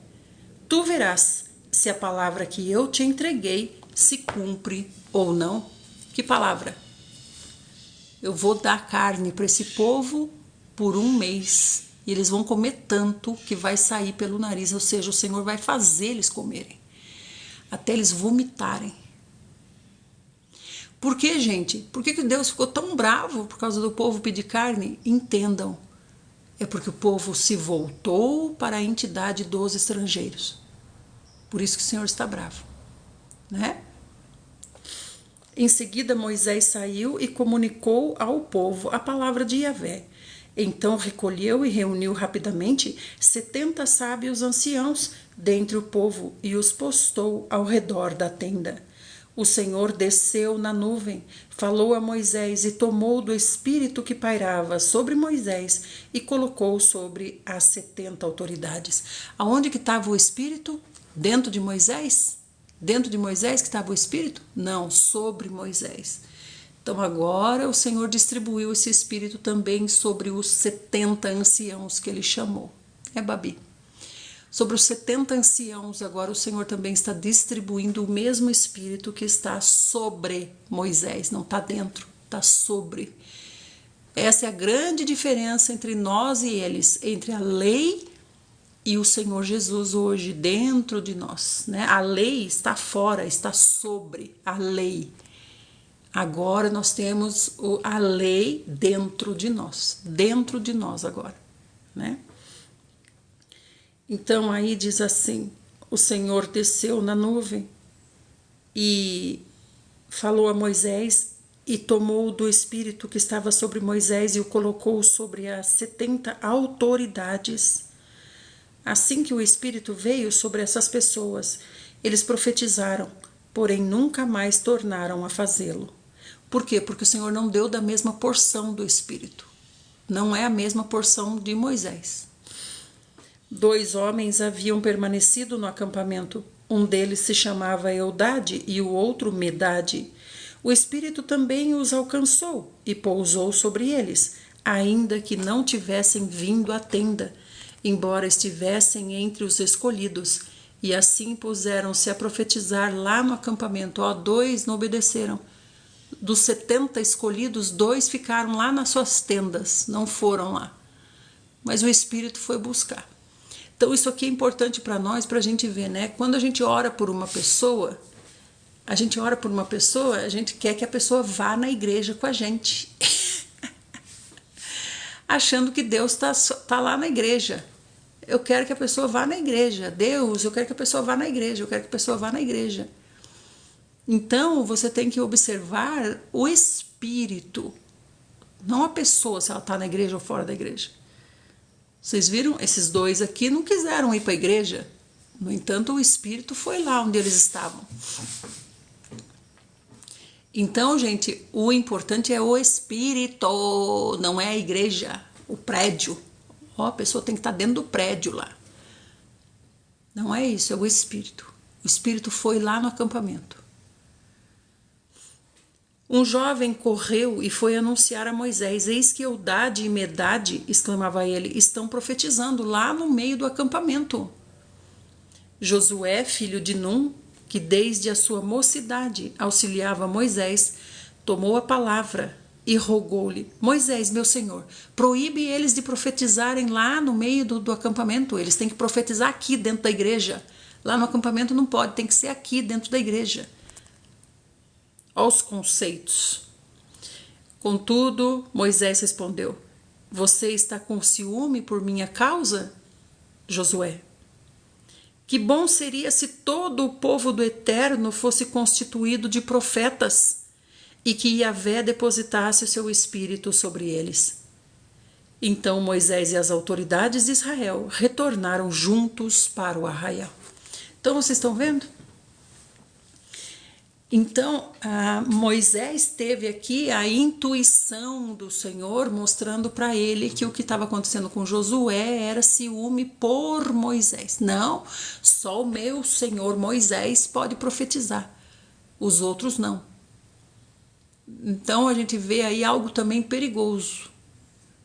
Tu verás se a palavra que eu te entreguei se cumpre ou não. Que palavra? Eu vou dar carne para esse povo por um mês. E eles vão comer tanto que vai sair pelo nariz, ou seja, o Senhor vai fazer eles comerem, até eles vomitarem. Por que, gente? Por que Deus ficou tão bravo por causa do povo pedir carne? Entendam, é porque o povo se voltou para a entidade dos estrangeiros. Por isso que o Senhor está bravo, né? Em seguida, Moisés saiu e comunicou ao povo a palavra de Yahvé. Então recolheu e reuniu rapidamente 70 sábios anciãos dentre o povo e os postou ao redor da tenda. O Senhor desceu na nuvem, falou a Moisés e tomou do espírito que pairava sobre Moisés e colocou sobre as 70 autoridades. Aonde que estava o espírito? Dentro de Moisés? Dentro de Moisés que estava o espírito? Não, sobre Moisés. Então agora o Senhor distribuiu esse espírito também sobre os 70 anciãos que ele chamou. É Babi. Sobre os 70 anciãos agora o Senhor também está distribuindo o mesmo espírito que está sobre Moisés. Não está dentro, está sobre. Essa é a grande diferença entre nós e eles, entre a lei e o Senhor Jesus hoje dentro de nós, né? A lei está fora, está sobre a lei. Agora nós temos a lei dentro de nós agora, né? Então aí diz assim, o Senhor desceu na nuvem e falou a Moisés e tomou do espírito que estava sobre Moisés e o colocou sobre as 70 autoridades. Assim que o espírito veio sobre essas pessoas, eles profetizaram, porém nunca mais tornaram a fazê-lo. Por quê? Porque o Senhor não deu da mesma porção do Espírito. Não é a mesma porção de Moisés. 2 homens haviam permanecido no acampamento. Um deles se chamava Eldade e o outro Medade. O Espírito também os alcançou e pousou sobre eles, ainda que não tivessem vindo à tenda, embora estivessem entre os escolhidos. E assim puseram-se a profetizar lá no acampamento. 2 não obedeceram. Dos 70 escolhidos, 2 ficaram lá nas suas tendas, não foram lá. Mas o Espírito foi buscar. Então isso aqui é importante para nós, para a gente ver, né? Quando a gente ora por uma pessoa, a gente quer que a pessoa vá na igreja com a gente. Achando que Deus tá lá na igreja. Eu quero que a pessoa vá na igreja. Deus, eu quero que a pessoa vá na igreja. Eu quero que a pessoa vá na igreja. Então, você tem que observar o espírito, não a pessoa, se ela está na igreja ou fora da igreja. Vocês viram? Esses 2 aqui não quiseram ir para a igreja. No entanto, o espírito foi lá onde eles estavam. Então, gente, o importante é o espírito, não é a igreja, o prédio. A pessoa tem que estar dentro do prédio lá. Não é isso, é o espírito. O espírito foi lá no acampamento. Um jovem correu e foi anunciar a Moisés: eis que Eldade e Medade, exclamava ele, estão profetizando lá no meio do acampamento. Josué, filho de Num, que desde a sua mocidade auxiliava Moisés, tomou a palavra e rogou-lhe: Moisés, meu senhor, proíbe eles de profetizarem lá no meio do acampamento. Eles têm que profetizar aqui dentro da igreja. Lá no acampamento não pode, tem que ser aqui dentro da igreja. Aos conceitos. Contudo, Moisés respondeu: você está com ciúme por minha causa, Josué? Que bom seria se todo o povo do Eterno fosse constituído de profetas e que Yahvé depositasse o seu espírito sobre eles. Então Moisés e as autoridades de Israel retornaram juntos para o arraial. Então vocês estão vendo? Então, Moisés teve aqui a intuição do Senhor mostrando para ele que o que estava acontecendo com Josué era ciúme por Moisés. Não, só o meu Senhor Moisés pode profetizar, os outros não. Então, a gente vê aí algo também perigoso,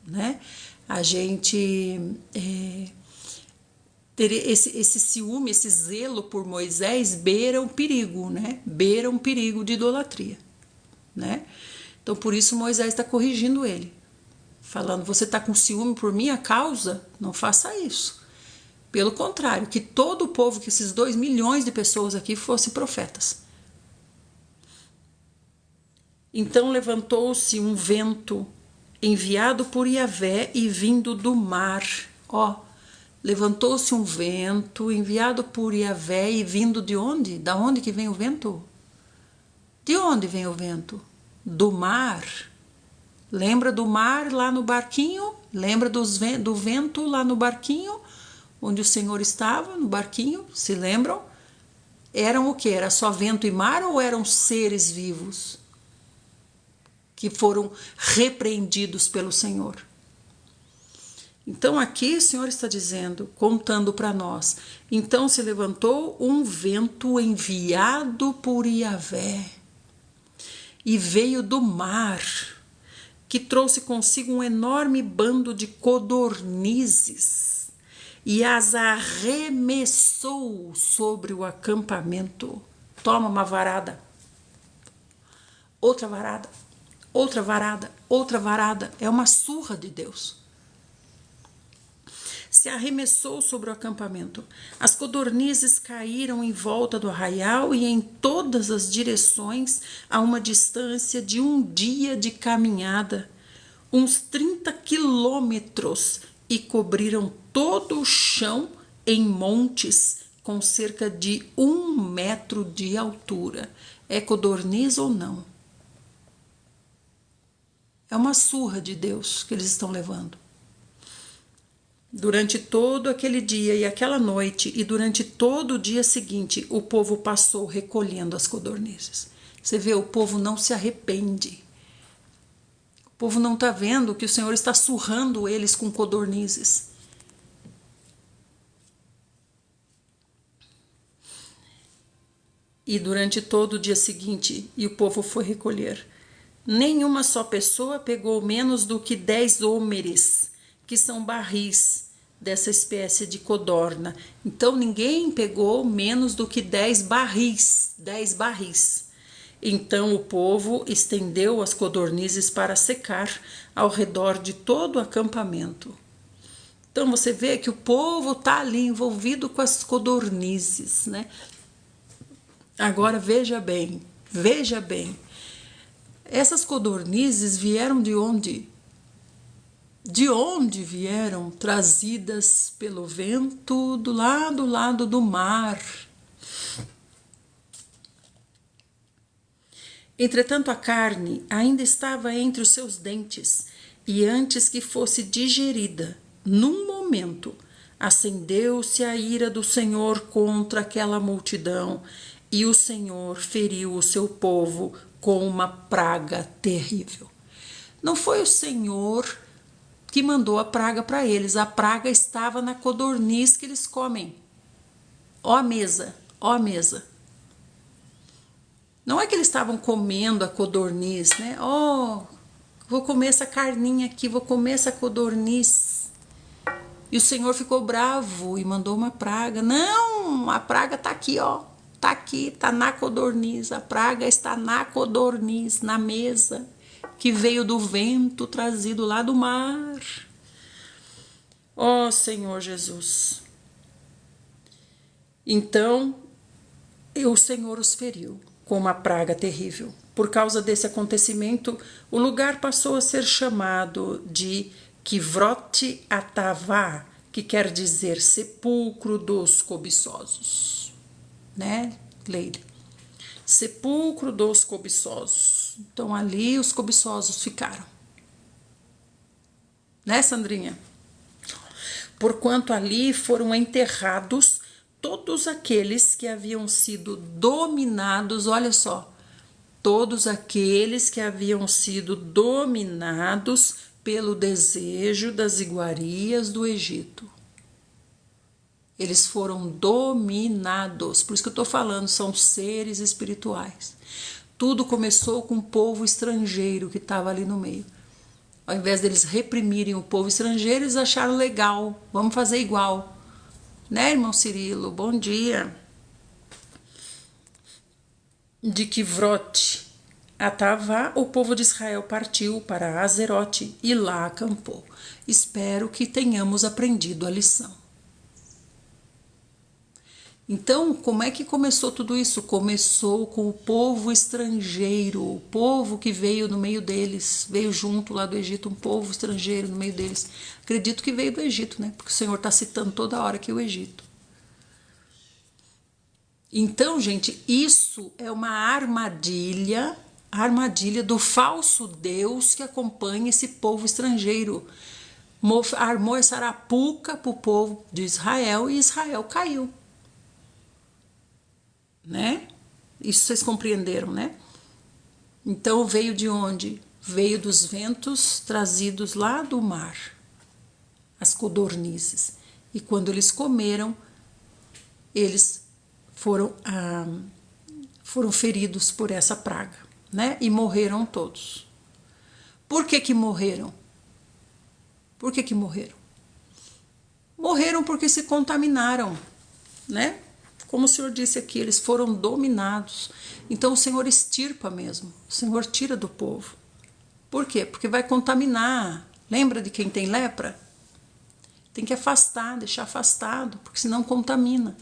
né? A gente ter esse ciúme, esse zelo por Moisés beira um perigo, né? Beira um perigo de idolatria, né? Então, por isso Moisés está corrigindo ele, falando: você está com ciúme por minha causa? Não faça isso. Pelo contrário, que todo o povo, que esses 2 milhões de pessoas aqui fossem profetas. Então levantou-se um vento enviado por Yahvé e vindo do mar. Levantou-se um vento enviado por Yahvé e vindo de onde? Da onde que vem o vento? De onde vem o vento? Do mar. Lembra do mar lá no barquinho? Lembra do vento lá no barquinho? Onde o Senhor estava, no barquinho? Se lembram? Eram o quê? Era só vento e mar ou eram seres vivos que foram repreendidos pelo Senhor? Então aqui o Senhor está dizendo, contando para nós: então se levantou um vento enviado por Yahvé e veio do mar, que trouxe consigo um enorme bando de codornizes e as arremessou sobre o acampamento. Toma uma varada, outra varada, outra varada, outra varada. É uma surra de Deus. Se arremessou sobre o acampamento. As codornizes caíram em volta do arraial e em todas as direções, a uma distância de um dia de caminhada, uns 30 quilômetros, e cobriram todo o chão em montes com cerca de 1 metro de altura. É codorniz ou não? É uma surra de Deus que eles estão levando. Durante todo aquele dia e aquela noite, e durante todo o dia seguinte, o povo passou recolhendo as codornizes. Você vê, o povo não se arrepende. O povo não está vendo que o Senhor está surrando eles com codornizes. E durante todo o dia seguinte, e o povo foi recolher. Nenhuma só pessoa pegou menos do que 10 hômeres, que são barris, dessa espécie de codorna. Então ninguém pegou menos do que 10 barris, 10 barris. Então o povo estendeu as codornizes para secar ao redor de todo o acampamento. Então você vê que o povo está ali envolvido com as codornizes, né? Agora veja bem, veja bem. Essas codornizes vieram de onde? De onde vieram? Trazidas pelo vento do lado do mar. Entretanto, a carne ainda estava entre os seus dentes, e antes que fosse digerida, num momento, acendeu-se a ira do Senhor contra aquela multidão, e o Senhor feriu o seu povo com uma praga terrível. Não foi o Senhor que mandou a praga para eles, a praga estava na codorniz que eles comem. Ó a mesa, ó a mesa. Não é que eles estavam comendo a codorniz, né? Vou comer essa carninha aqui, vou comer essa codorniz. E o Senhor ficou bravo e mandou uma praga. Não, a praga tá aqui, ó. Tá aqui, tá na codorniz. A praga está na codorniz, na mesa, que veio do vento trazido lá do mar. Ó Senhor Jesus. Então, o Senhor os feriu com uma praga terrível. Por causa desse acontecimento, o lugar passou a ser chamado de Kivrot Atavá, que quer dizer sepulcro dos cobiçosos. Né, Leile? Sepulcro dos cobiçosos. Então ali os cobiçosos ficaram. Né, Sandrinha? Porquanto ali foram enterrados todos aqueles que haviam sido dominados, olha só, todos aqueles que haviam sido dominados pelo desejo das iguarias do Egito. Eles foram dominados, por isso que eu estou falando, são seres espirituais. Tudo começou com um povo estrangeiro que estava ali no meio. Ao invés deles reprimirem o povo estrangeiro, eles acharam legal, vamos fazer igual. Né, irmão Cirilo? Bom dia. De Kivrot Atavá, o povo de Israel partiu para Azerote e lá acampou. Espero que tenhamos aprendido a lição. Então, como é que começou tudo isso? Começou com o povo estrangeiro, o povo que veio no meio deles, veio junto lá do Egito, um povo estrangeiro no meio deles. Acredito que veio do Egito, né? Porque o Senhor está citando toda hora aqui o Egito. Então, gente, isso é uma armadilha do falso Deus que acompanha esse povo estrangeiro. Armou essa arapuca para o povo de Israel e Israel caiu. Né? Isso vocês compreenderam, né? Então veio de onde? Veio dos ventos trazidos lá do mar, as codornizes. E quando eles comeram, eles foram feridos por essa praga, né? E morreram todos. Por que que morreram? Por que que morreram? Morreram porque se contaminaram, né? Como o Senhor disse aqui, eles foram dominados. Então o Senhor extirpa mesmo. O Senhor tira do povo. Por quê? Porque vai contaminar. Lembra de quem tem lepra? Tem que afastar, deixar afastado, porque senão contamina.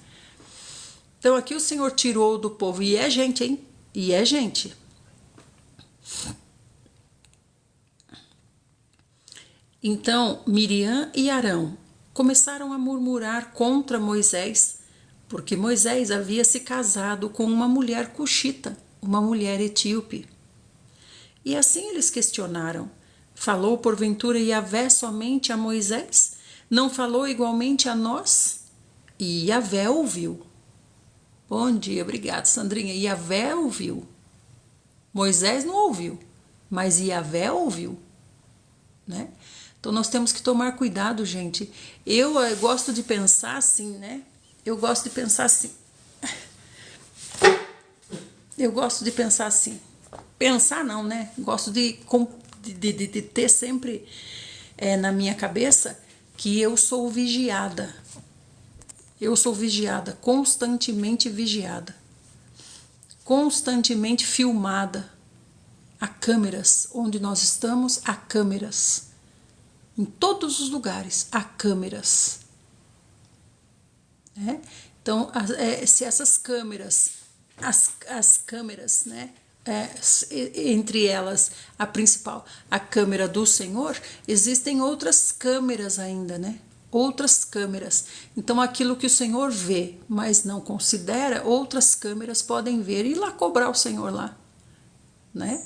Então aqui o Senhor tirou do povo. E é gente, hein? E é gente. Então Miriam e Arão começaram a murmurar contra Moisés, porque Moisés havia se casado com uma mulher cuxita, uma mulher etíope. E assim eles questionaram: falou porventura Yahvé somente a Moisés? Não falou igualmente a nós? E Yahvé ouviu. Bom dia, obrigada, Sandrinha. Yahvé ouviu. Moisés não ouviu, mas Yahvé ouviu, né? Então nós temos que tomar cuidado, gente. Eu gosto de pensar assim, né? Eu gosto de pensar assim. Pensar não, né? Gosto de ter sempre na minha cabeça que eu sou vigiada. Eu sou vigiada, constantemente vigiada. Constantemente filmada. Há câmeras. Onde nós estamos, há câmeras. Em todos os lugares, há câmeras. Né? Então, se essas câmeras, as câmeras, né? Entre elas a principal, a câmera do Senhor, existem outras câmeras ainda, né? Outras câmeras. Então, aquilo que o Senhor vê, mas não considera, outras câmeras podem ver e ir lá cobrar o Senhor lá, né?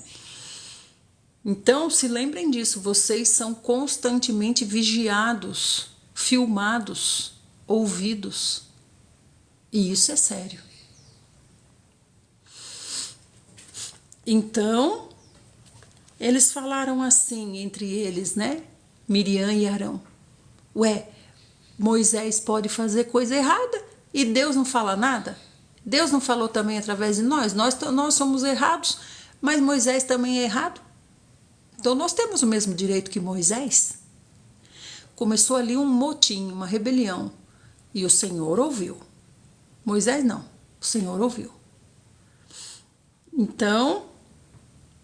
Então, se lembrem disso, vocês são constantemente vigiados, filmados, ouvidos. E isso é sério. Então, eles falaram assim entre eles, né? Miriam e Arão. Ué, Moisés pode fazer coisa errada e Deus não fala nada? Deus não falou também através de nós? Nós somos errados, mas Moisés também é errado? Então, nós temos o mesmo direito que Moisés? Começou ali um motim, uma rebelião. E o Senhor ouviu. Moisés não, o Senhor ouviu. Então,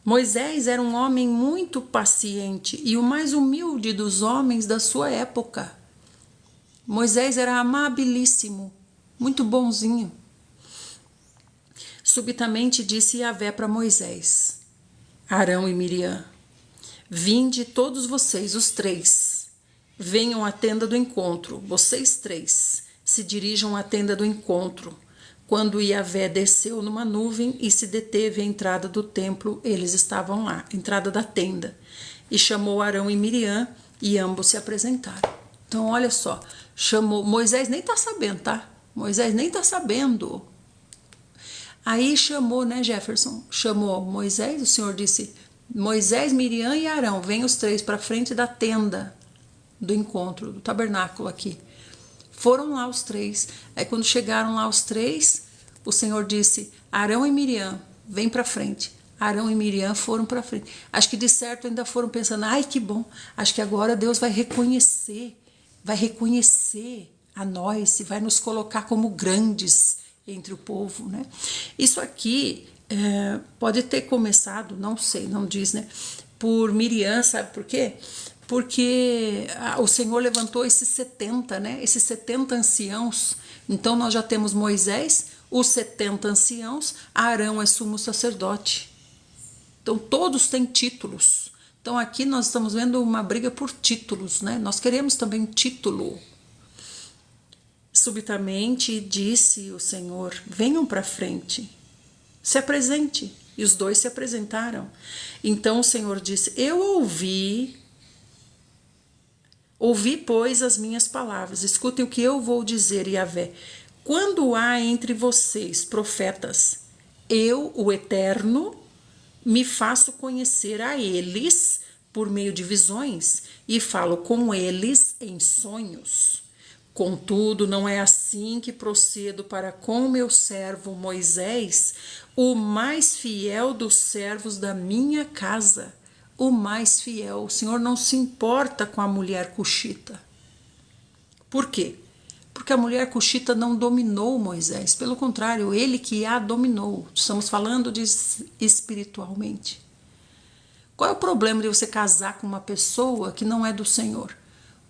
Moisés era um homem muito paciente e o mais humilde dos homens da sua época. Moisés era amabilíssimo, muito bonzinho. Subitamente disse Yahvé para Moisés, Arão e Miriam: vinde todos vocês, os três, venham à tenda do encontro, vocês três, se dirijam à tenda do encontro. Quando Yahvé desceu numa nuvem e se deteve à entrada do templo, eles estavam lá, entrada da tenda, e chamou Arão e Miriam, e ambos se apresentaram. Então, olha só, chamou, Moisés nem está sabendo, tá? Moisés nem está sabendo. Aí chamou, né, Jefferson? Chamou Moisés, o Senhor disse, Moisés, Miriam e Arão, vem os três para frente da tenda do encontro, do tabernáculo aqui. Foram lá os três. Aí quando chegaram lá os três, o Senhor disse, Arão e Miriam, vem para frente. Arão e Miriam foram para frente. Acho que de certo ainda foram pensando, ai que bom, acho que agora Deus vai reconhecer a nós e vai nos colocar como grandes entre o povo, né? Isso aqui pode ter começado, não sei, não diz, né? Por Miriam, sabe por quê? Porque o Senhor levantou esses 70, né? Esses 70 anciãos. Então nós já temos Moisés, os 70 anciãos, Arão é sumo sacerdote. Então todos têm títulos. Então aqui nós estamos vendo uma briga por títulos, né? Nós queremos também um título. Subitamente disse o Senhor, venham para frente, se apresente. E os dois se apresentaram. Então o Senhor disse, eu ouvi, pois, as minhas palavras. Escutem o que eu vou dizer, Yahvé. Quando há entre vocês profetas, eu, o Eterno, me faço conhecer a eles por meio de visões e falo com eles em sonhos. Contudo, não é assim que procedo para com meu servo Moisés, o mais fiel dos servos da minha casa. O mais fiel. O Senhor não se importa com a mulher cuxita. Por quê? Porque a mulher cuxita não dominou Moisés. Pelo contrário, ele que a dominou. Estamos falando de espiritualmente. Qual é o problema de você casar com uma pessoa que não é do Senhor?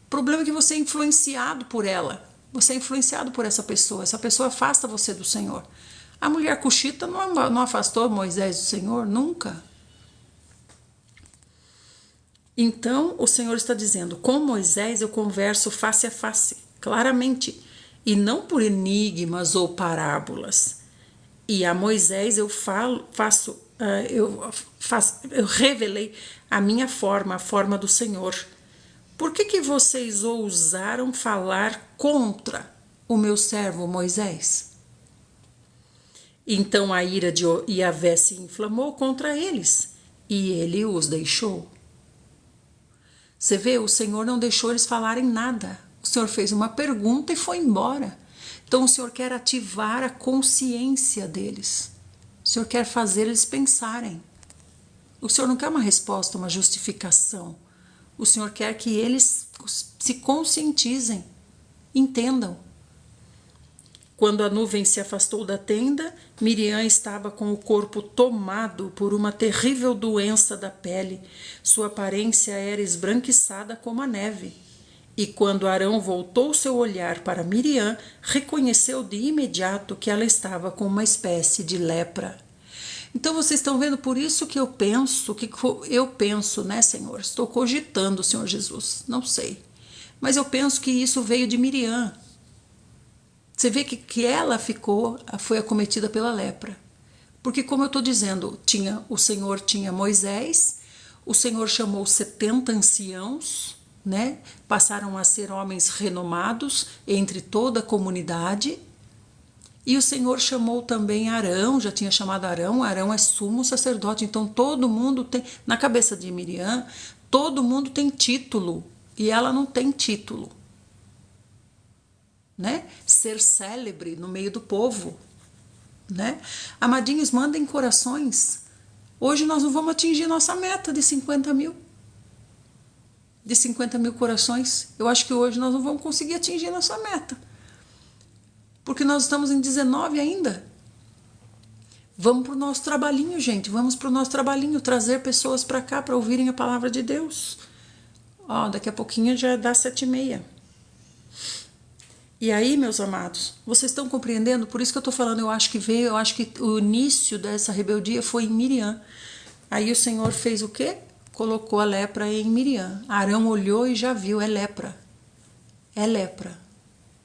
O problema é que você é influenciado por ela. Você é influenciado por essa pessoa. Essa pessoa afasta você do Senhor. A mulher cuxita não afastou Moisés do Senhor? Nunca. Então, o Senhor está dizendo, com Moisés eu converso face a face, claramente, e não por enigmas ou parábolas. E a Moisés eu revelei a minha forma, a forma do Senhor. Por que vocês ousaram falar contra o meu servo Moisés? Então a ira de Yahvé se inflamou contra eles, e ele os deixou. Você vê, o Senhor não deixou eles falarem nada. O Senhor fez uma pergunta e foi embora. Então o Senhor quer ativar a consciência deles. O Senhor quer fazer eles pensarem. O Senhor não quer uma resposta, uma justificação. O Senhor quer que eles se conscientizem, entendam. Quando a nuvem se afastou da tenda, Miriam estava com o corpo tomado por uma terrível doença da pele. Sua aparência era esbranquiçada como a neve. E quando Arão voltou seu olhar para Miriam, reconheceu de imediato que ela estava com uma espécie de lepra. Então vocês estão vendo, por isso que eu penso, né, Senhor? Estou cogitando, Senhor Jesus, não sei. Mas eu penso que isso veio de Miriam. Você vê que ela foi acometida pela lepra. Porque, como eu estou dizendo, o Senhor tinha Moisés, o Senhor chamou 70 anciãos, né? Passaram a ser homens renomados entre toda a comunidade. E o Senhor chamou também Arão, já tinha chamado Arão. Arão é sumo sacerdote, então todo mundo tem, na cabeça de Miriam, todo mundo tem título, e ela não tem título. Né? Ser célebre no meio do povo, né? Amadinhos, mandem corações. Hoje nós não vamos atingir nossa meta de 50 mil. De 50 mil corações. Eu acho que hoje nós não vamos conseguir atingir nossa meta. Porque nós estamos em 19 ainda. Vamos para o nosso trabalhinho, gente. Vamos para o nosso trabalhinho, trazer pessoas para cá para ouvirem a palavra de Deus. Ó, daqui a pouquinho já dá 7h30. E aí, meus amados, vocês estão compreendendo? Por isso que eu estou falando, eu acho que o início dessa rebeldia foi em Miriam. Aí o Senhor fez o quê? Colocou a lepra em Miriam. Arão olhou e já viu, é lepra. É lepra.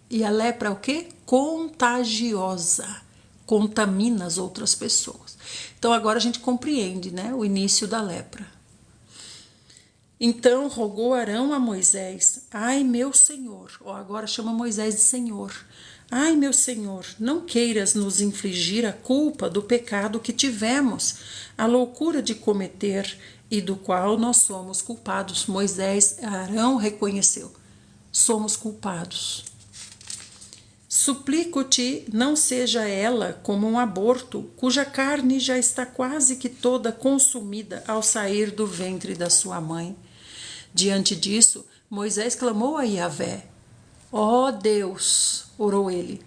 E a lepra é o quê? Contagiosa. Contamina as outras pessoas. Então agora a gente compreende, né, o início da lepra. Então rogou Arão a Moisés: ai, meu Senhor, agora chama Moisés de Senhor. Ai, meu Senhor, não queiras nos infligir a culpa do pecado que tivemos, a loucura de cometer e do qual nós somos culpados. Arão reconheceu: somos culpados. Suplico-te, não seja ela como um aborto, cuja carne já está quase que toda consumida ao sair do ventre da sua mãe. Diante disso, Moisés clamou a Yahvé: ó Deus, orou ele,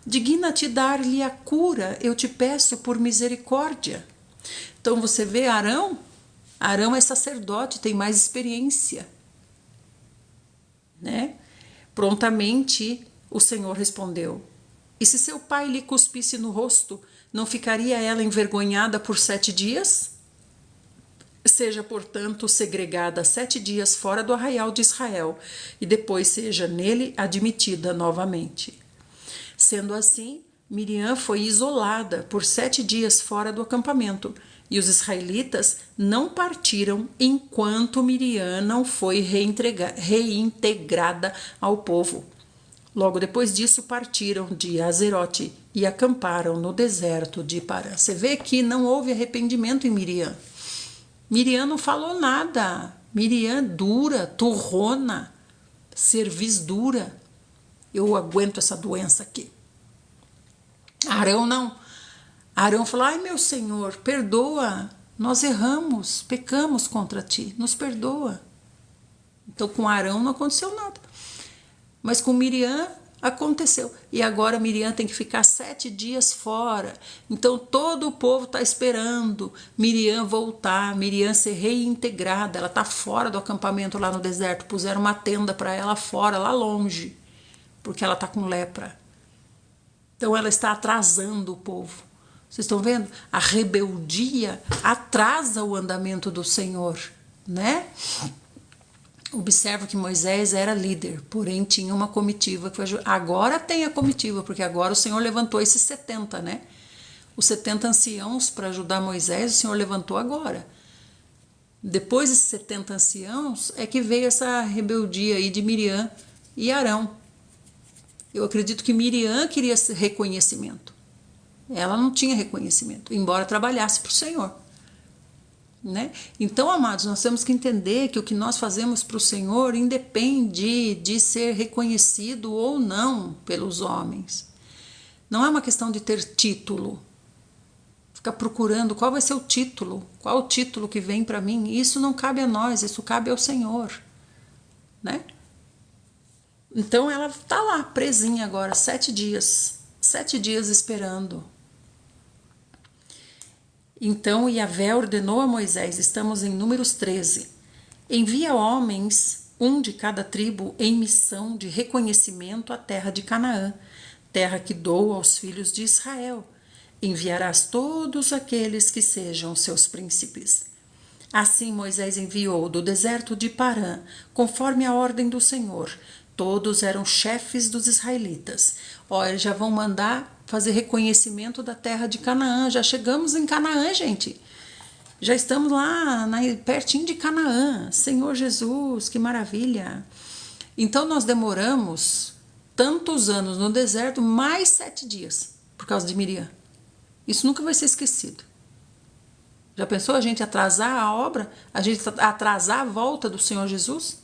digna-te dar-lhe a cura, eu te peço por misericórdia. Então você vê Arão é sacerdote, tem mais experiência, né? Prontamente o Senhor respondeu: e se seu pai lhe cuspisse no rosto, não ficaria ela envergonhada por 7 dias? Seja, portanto, segregada 7 dias fora do arraial de Israel, e depois seja nele admitida novamente. Sendo assim, Miriam foi isolada por 7 dias fora do acampamento, e os israelitas não partiram enquanto Miriam não foi reintegrada ao povo. Logo depois disso, partiram de Azerote e acamparam no deserto de Parã. Você vê que não houve arrependimento em Miriam. Miriam não falou nada. Miriam dura, turrona, cerviz dura. Eu aguento essa doença aqui. Arão não. Arão falou: ai, meu Senhor, perdoa. Nós erramos, pecamos contra ti. Nos perdoa. Então com Arão não aconteceu nada. Mas com Miriam aconteceu. E agora Miriam tem que ficar 7 dias fora. Então todo o povo está esperando Miriam voltar, Miriam ser reintegrada. Ela está fora do acampamento lá no deserto. Puseram uma tenda para ela fora, lá longe, porque ela está com lepra. Então ela está atrasando o povo. Vocês estão vendo? A rebeldia atrasa o andamento do Senhor, né? Observa que Moisés era líder, porém tinha uma comitiva. Agora tem a comitiva, porque agora o Senhor levantou esses 70, né? Os 70 anciãos para ajudar Moisés, o Senhor levantou agora. Depois desses 70 anciãos é que veio essa rebeldia aí de Miriam e Arão. Eu acredito que Miriam queria reconhecimento. Ela não tinha reconhecimento, embora trabalhasse para o Senhor. Né? Então, amados, nós temos que entender que o que nós fazemos para o Senhor independe de ser reconhecido ou não pelos homens. Não é uma questão de ter título. Ficar procurando qual vai ser o título, qual o título que vem para mim. Isso não cabe a nós, isso cabe ao Senhor. Né? Então ela está lá, presinha agora, 7 dias. 7 dias esperando. Então Yahvé ordenou a Moisés, estamos em Números 13, envia homens, um de cada tribo, em missão de reconhecimento à terra de Canaã, terra que dou aos filhos de Israel. Enviarás todos aqueles que sejam seus príncipes. Assim Moisés enviou do deserto de Parã, conforme a ordem do Senhor. Todos eram chefes dos israelitas. Olha, já vão mandar fazer reconhecimento da terra de Canaã. Já chegamos em Canaã, gente. Já estamos lá, pertinho de Canaã. Senhor Jesus, que maravilha. Então nós demoramos tantos anos no deserto, mais 7 dias, por causa de Miriam. Isso nunca vai ser esquecido. Já pensou a gente atrasar a obra? A gente atrasar a volta do Senhor Jesus?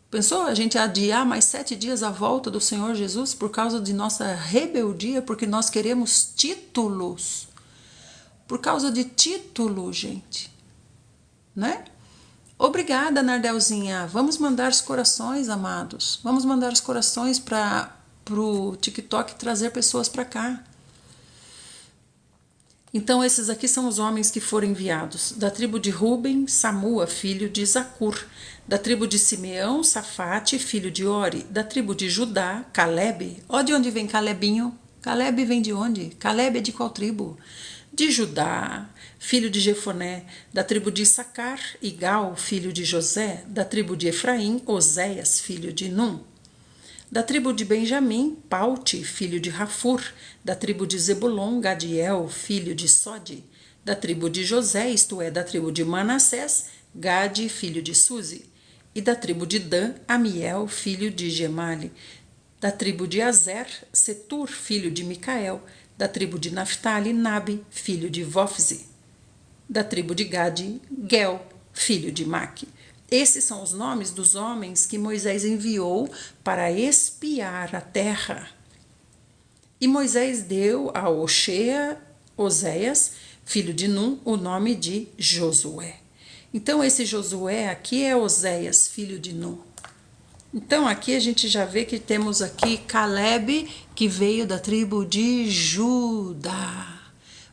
Pensou a gente adiar mais 7 dias a volta do Senhor Jesus por causa de nossa rebeldia, porque nós queremos títulos? Por causa de título, gente. Né? Obrigada, Nardelzinha. Vamos mandar os corações, amados. Vamos mandar os corações para o TikTok trazer pessoas para cá. Então esses aqui são os homens que foram enviados. Da tribo de Ruben, Samua, filho de Zacur. Da tribo de Simeão, Safate, filho de Ori. Da tribo de Judá, Calebe. Ó, de onde vem Calebinho? Calebe vem de onde? Calebe é de qual tribo? De Judá, filho de Jefoné. Da tribo de Issacar, Igal, filho de José. Da tribo de Efraim, Oséias, filho de Num. Da tribo de Benjamim, Paute, filho de Rafur. Da tribo de Zebulon, Gadiel, filho de Sode. Da tribo de José, isto é, da tribo de Manassés, Gade, filho de Suzi. E da tribo de Dan, Amiel, filho de Gemali. Da tribo de Azer, Setur, filho de Micael. Da tribo de Naphtali, Nabi, filho de Vofze. Da tribo de Gade, Gel, filho de Maque. Esses são os nomes dos homens que Moisés enviou para espiar a terra. E Moisés deu a Oséias, filho de Num, o nome de Josué. Então esse Josué aqui é Oséias, filho de Num. Então aqui a gente já vê que temos aqui Calebe, que veio da tribo de Judá.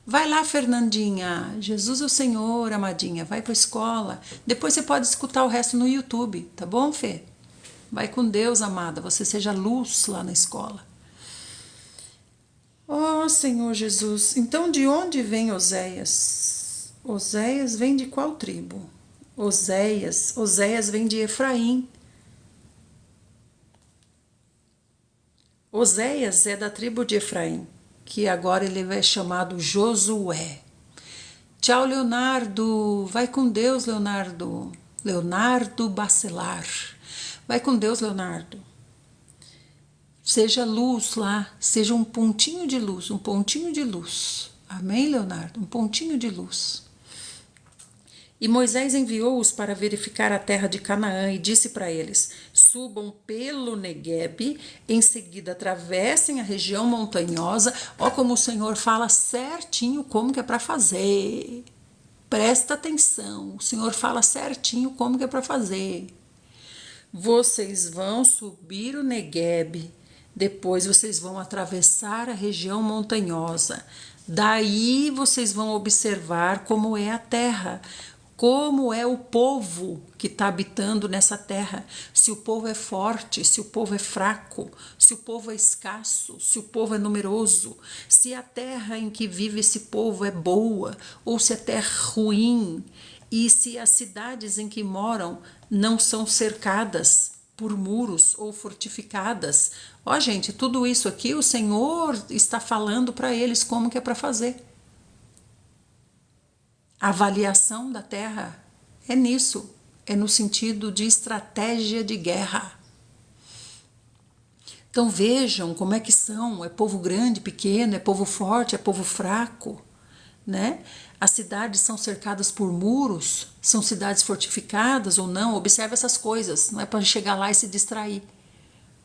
Vai lá, Fernandinha. Jesus é o Senhor, amadinha. Vai para a escola. Depois você pode escutar o resto no YouTube, tá bom, Fê? Vai com Deus, amada. Você seja luz lá na escola. Oh, Senhor Jesus. Então, de onde vem Oséias? Oséias vem de qual tribo? Oséias vem de Efraim. Oséias é da tribo de Efraim, que agora ele é chamado Josué. Tchau, Leonardo. Vai com Deus, Leonardo. Leonardo Bacelar. Vai com Deus, Leonardo. Seja luz lá, seja um pontinho de luz, um pontinho de luz. Amém, Leonardo? Um pontinho de luz. E Moisés enviou-os para verificar a terra de Canaã e disse para eles: subam pelo Neguebe, em seguida atravessem a região montanhosa. Ó, como o Senhor fala certinho como que é para fazer. Presta atenção, o Senhor fala certinho como que é para fazer. Vocês vão subir o Neguebe, depois vocês vão atravessar a região montanhosa. Daí vocês vão observar como é a terra. Como é o povo que está habitando nessa terra? Se o povo é forte, se o povo é fraco, se o povo é escasso, se o povo é numeroso, se a terra em que vive esse povo é boa ou se a terra é ruim, e se as cidades em que moram não são cercadas por muros ou fortificadas. Ó, gente, tudo isso aqui o Senhor está falando para eles como que é para fazer. A avaliação da terra é nisso, é no sentido de estratégia de guerra. Então vejam como é que são, é povo grande, pequeno, é povo forte, é povo fraco, né? As cidades são cercadas por muros, são cidades fortificadas ou não, observe essas coisas, não é para chegar lá e se distrair.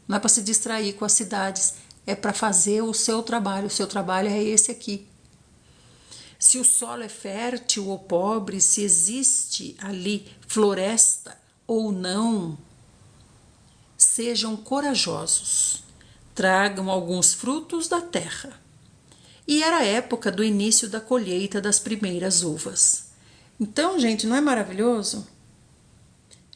Não é para se distrair com as cidades, é para fazer o seu trabalho é esse aqui. Se o solo é fértil ou pobre, se existe ali floresta ou não, sejam corajosos, tragam alguns frutos da terra. E era a época do início da colheita das primeiras uvas. Então, gente, não é maravilhoso?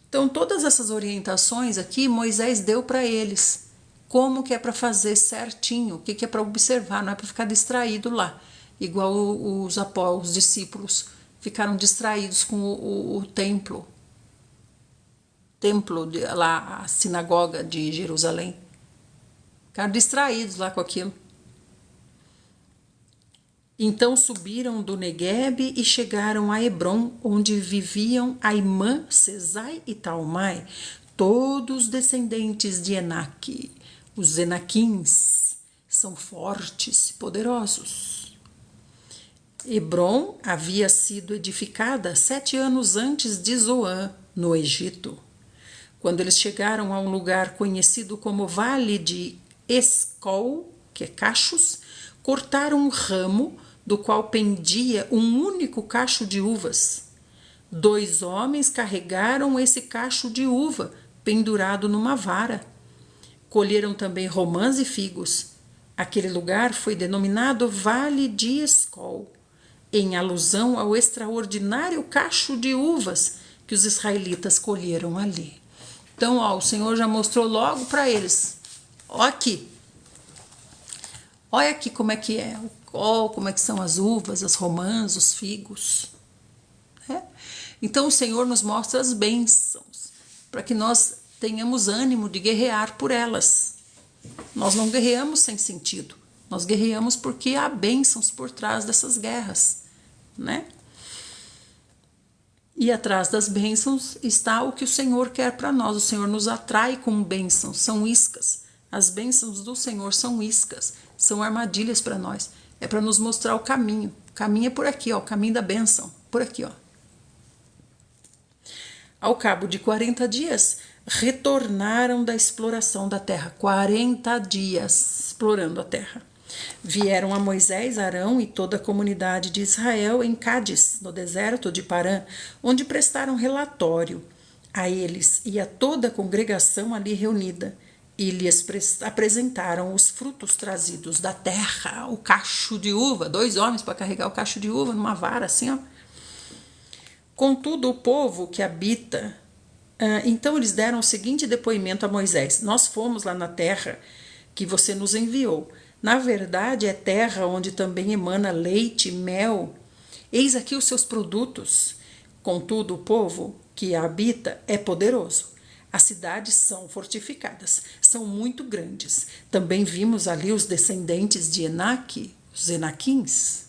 Então, todas essas orientações aqui, Moisés deu para eles. Como que é para fazer certinho, o que é para observar, não é para ficar distraído lá. Igual os discípulos ficaram distraídos com o templo. Lá, a sinagoga de Jerusalém. Ficaram distraídos lá com aquilo. Então subiram do Neguebe e chegaram a Hebrom, onde viviam Aimã, Sesai e Talmai, todos descendentes de Enaque. Os Enaquins são fortes e poderosos. Hebrom havia sido edificada 7 anos antes de Zoã, no Egito. Quando eles chegaram a um lugar conhecido como Vale de Escol, que é cachos, cortaram um ramo do qual pendia um único cacho de uvas. 2 homens carregaram esse cacho de uva pendurado numa vara. Colheram também romãs e figos. Aquele lugar foi denominado Vale de Escol, em alusão ao extraordinário cacho de uvas que os israelitas colheram ali. Então, o Senhor já mostrou logo para eles. Olha aqui como é que é, como é que são as uvas, as romãs, os figos. Né? Então, o Senhor nos mostra as bênçãos, para que nós tenhamos ânimo de guerrear por elas. Nós não guerreamos sem sentido. Nós guerreamos porque há bênçãos por trás dessas guerras, né? E atrás das bênçãos está o que o Senhor quer para nós. O Senhor nos atrai com bênçãos, são iscas. As bênçãos do Senhor são iscas, são armadilhas para nós. É para nos mostrar o caminho. O caminho é por aqui, ó, o caminho da bênção, por aqui, ó. Ao cabo de 40 dias, retornaram da exploração da terra. 40 dias explorando a terra. Vieram a Moisés, Arão e toda a comunidade de Israel em Cádiz, no deserto de Parã, onde prestaram relatório a eles e a toda a congregação ali reunida, e lhes apresentaram os frutos trazidos da terra, o cacho de uva, 2 homens para carregar o cacho de uva numa vara, assim, ó. Contudo, o povo que habita... então eles deram o seguinte depoimento a Moisés: nós fomos lá na terra que você nos enviou. Na verdade, é terra onde também emana leite e mel. Eis aqui os seus produtos. Contudo, o povo que a habita é poderoso. As cidades são fortificadas, são muito grandes. Também vimos ali os descendentes de Enaque, os Enaquins.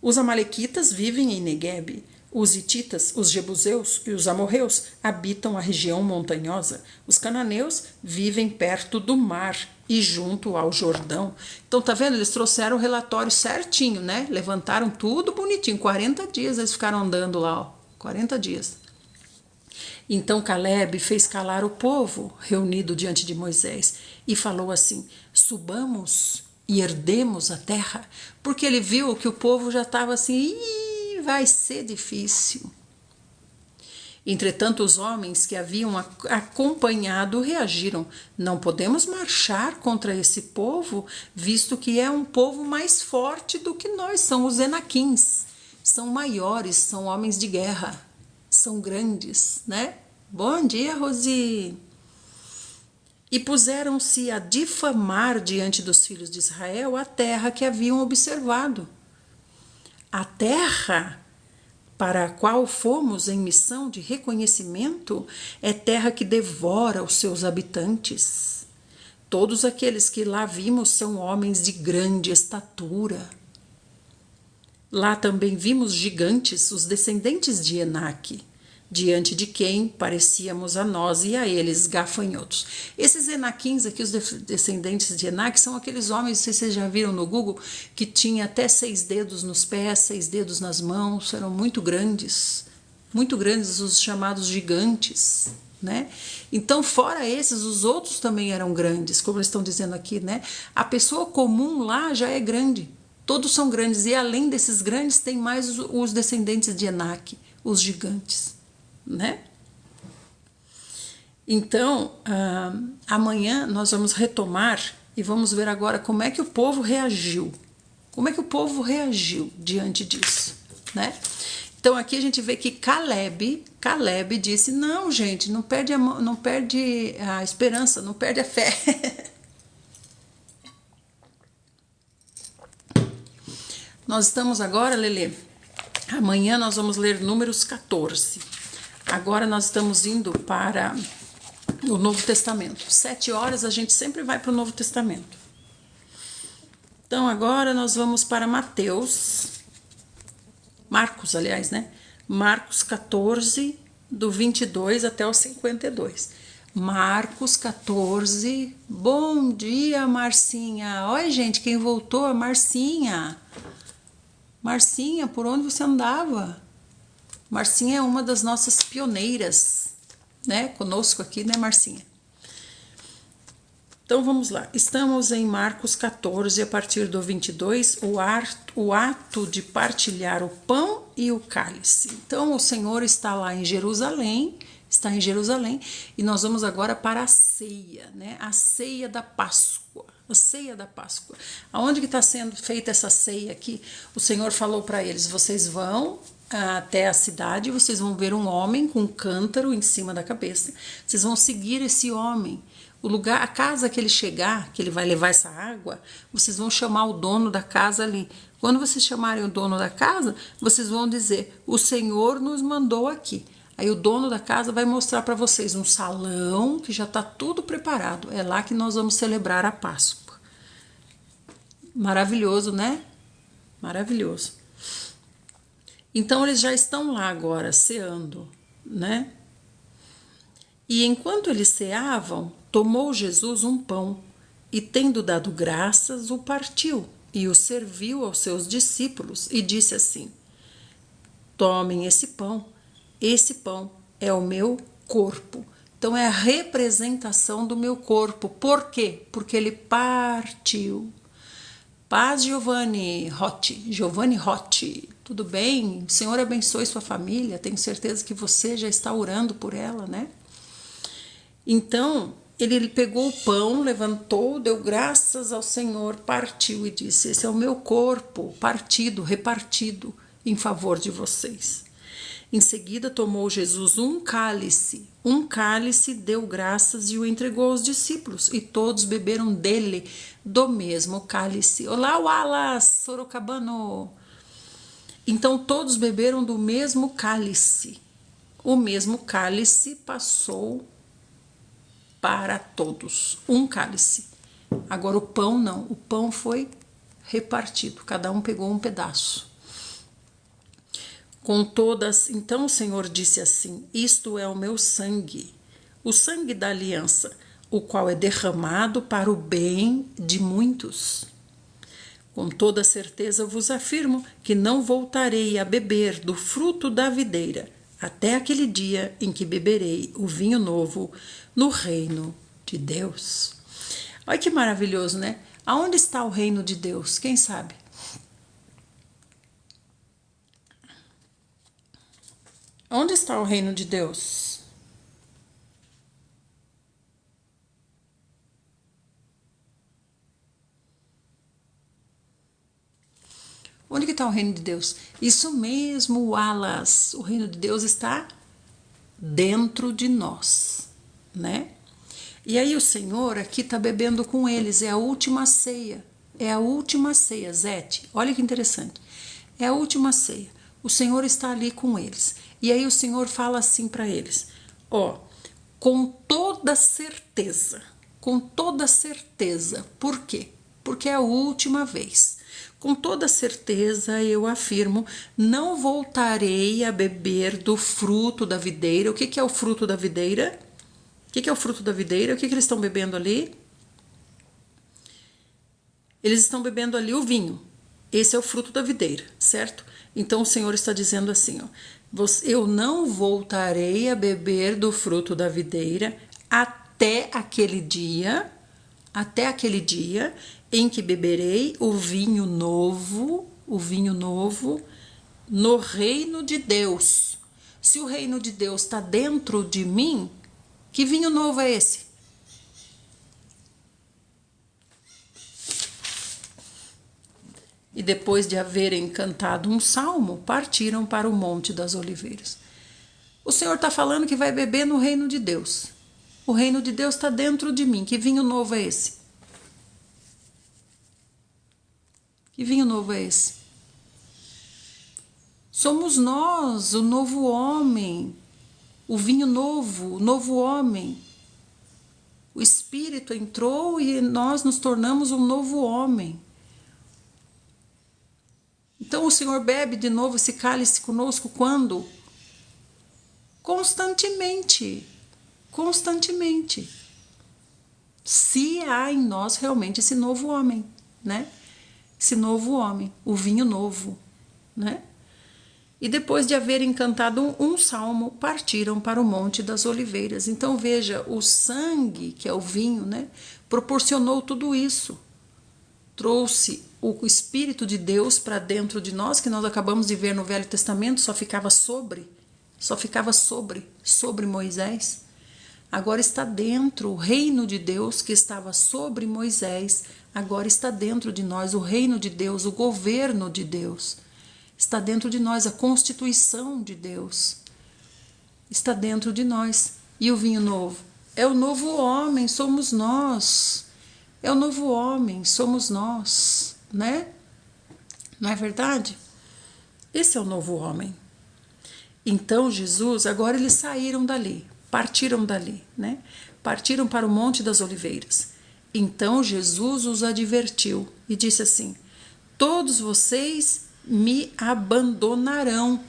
Os amalequitas vivem em Neguebe. Os hititas, os jebuseus e os amorreus habitam a região montanhosa. Os cananeus vivem perto do mar e junto ao Jordão. Então, tá vendo? Eles trouxeram o relatório certinho, né? Levantaram tudo bonitinho. 40 dias eles ficaram andando lá, ó. 40 dias. Então Caleb fez calar o povo reunido diante de Moisés e falou assim: subamos e herdemos a terra, porque ele viu que o povo já estava assim, vai ser difícil. Entretanto, os homens que haviam acompanhado reagiram: não podemos marchar contra esse povo, visto que é um povo mais forte do que nós, são os Enaquins, são maiores, são homens de guerra, são grandes, né? Bom dia, Rosi! E puseram-se a difamar diante dos filhos de Israel a terra que haviam observado. A terra para a qual fomos em missão de reconhecimento é terra que devora os seus habitantes. Todos aqueles que lá vimos são homens de grande estatura. Lá também vimos gigantes, os descendentes de Enaque, diante de quem parecíamos a nós e a eles gafanhotos. Esses Enaquins aqui, os descendentes de Enaque, são aqueles homens, não sei se vocês já viram no Google, que tinha até 6 dedos nos pés, 6 dedos nas mãos, eram muito grandes, os chamados gigantes, né? Então, fora esses, os outros também eram grandes, como eles estão dizendo aqui, né? A pessoa comum lá já é grande, todos são grandes, e além desses grandes, tem mais os descendentes de Enaque, os gigantes, né? Então, amanhã nós vamos retomar e vamos ver agora como é que o povo reagiu. Como é que o povo reagiu diante disso, né? Então aqui a gente vê que Caleb disse: não, gente, não perde a esperança, não perde a fé. Nós estamos agora, Lelê, amanhã nós vamos ler Números 14. Agora nós estamos indo para o Novo Testamento. 7 horas a gente sempre vai para o Novo Testamento. Então agora nós vamos para Marcos, aliás, né? Marcos 14, do 22 até o 52. Marcos 14, bom dia, Marcinha. Oi, gente, quem voltou? A Marcinha. Marcinha, por onde você andava? Marcinha é uma das nossas pioneiras, né? Conosco aqui, né, Marcinha? Então vamos lá, estamos em Marcos 14, a partir do 22, o ato de partilhar o pão e o cálice. Então o Senhor está lá em Jerusalém, e nós vamos agora para a ceia, né? A ceia da Páscoa. A ceia da Páscoa. Aonde que está sendo feita essa ceia aqui? O Senhor falou para eles: vocês vão até a cidade, vocês vão ver um homem com um cântaro em cima da cabeça, vocês vão seguir esse homem. O lugar, a casa que ele chegar, que ele vai levar essa água, vocês vão chamar o dono da casa ali. Quando vocês chamarem o dono da casa, vocês vão dizer: o Senhor nos mandou aqui. Aí o dono da casa vai mostrar para vocês um salão que já está tudo preparado. É lá que nós vamos celebrar a Páscoa. Maravilhoso, né? Maravilhoso. Então eles já estão lá agora, ceando, né? E enquanto eles ceavam, tomou Jesus um pão e, tendo dado graças, o partiu e o serviu aos seus discípulos e disse assim: tomem esse pão é o meu corpo. Então é a representação do meu corpo. Por quê? Porque ele partiu. Paz, Giovanni Rotti, tudo bem? O Senhor abençoe sua família, tenho certeza que você já está orando por ela, né? Então, ele pegou o pão, levantou, deu graças ao Senhor, partiu e disse: esse é o meu corpo partido, repartido em favor de vocês. Em seguida, tomou Jesus um cálice, deu graças e o entregou aos discípulos, e todos beberam dele, do mesmo cálice. Olá, Wallace, Sorocabano! Então, todos beberam do mesmo cálice. O mesmo cálice passou para todos, um cálice. Agora o pão não, o pão foi repartido, cada um pegou um pedaço. Então o Senhor disse assim: isto é o meu sangue, o sangue da aliança, o qual é derramado para o bem de muitos. Com toda certeza vos afirmo que não voltarei a beber do fruto da videira, até aquele dia em que beberei o vinho novo no reino de Deus. Olha que maravilhoso, né? Aonde está o reino de Deus? Quem sabe? Onde está o reino de Deus? Onde que está o reino de Deus? Isso mesmo, Wallace. O reino de Deus está dentro de nós, né? E aí o Senhor aqui está bebendo com eles. É a última ceia. É a última ceia, Zete. Olha que interessante. É a última ceia. O Senhor está ali com eles. E aí o Senhor fala assim para eles: ó, com toda certeza. Por quê? Porque é a última vez. Com toda certeza eu afirmo, não voltarei a beber do fruto da videira. O que é o fruto da videira? O que é o fruto da videira? O que eles estão bebendo ali? Eles estão bebendo ali o vinho. Esse é o fruto da videira, certo? Então o Senhor está dizendo assim, ó: eu não voltarei a beber do fruto da videira até aquele dia em que beberei o vinho novo no reino de Deus. Se o reino de Deus está dentro de mim, o Que vinho novo é esse? E depois de haverem cantado um salmo, partiram para o Monte das Oliveiras. O Senhor está falando que vai beber no reino de Deus. O reino de Deus está dentro de mim. Que vinho novo é esse? Que vinho novo é esse? Somos nós, o novo homem, o vinho novo, o novo homem. O Espírito entrou e nós nos tornamos um novo homem. Então o Senhor bebe de novo esse cálice conosco quando? Constantemente. Constantemente. Se há em nós realmente esse novo homem, né? Esse novo homem, o vinho novo, né? E depois de haverem cantado um salmo, partiram para o Monte das Oliveiras. Então veja, o sangue, que é o vinho, né, proporcionou tudo isso. Trouxe o Espírito de Deus para dentro de nós, que nós acabamos de ver no Velho Testamento, só ficava sobre Moisés. Agora está dentro, o reino de Deus que estava sobre Moisés, agora está dentro de nós, o reino de Deus, o governo de Deus. Está dentro de nós, a constituição de Deus. Está dentro de nós. E o vinho novo? É o novo homem, somos nós. É o novo homem, somos nós, né? Não é verdade? Esse é o novo homem. Então, Jesus, agora eles saíram dali, partiram dali, né? Partiram para o Monte das Oliveiras. Então, Jesus os advertiu e disse assim: todos vocês me abandonarão,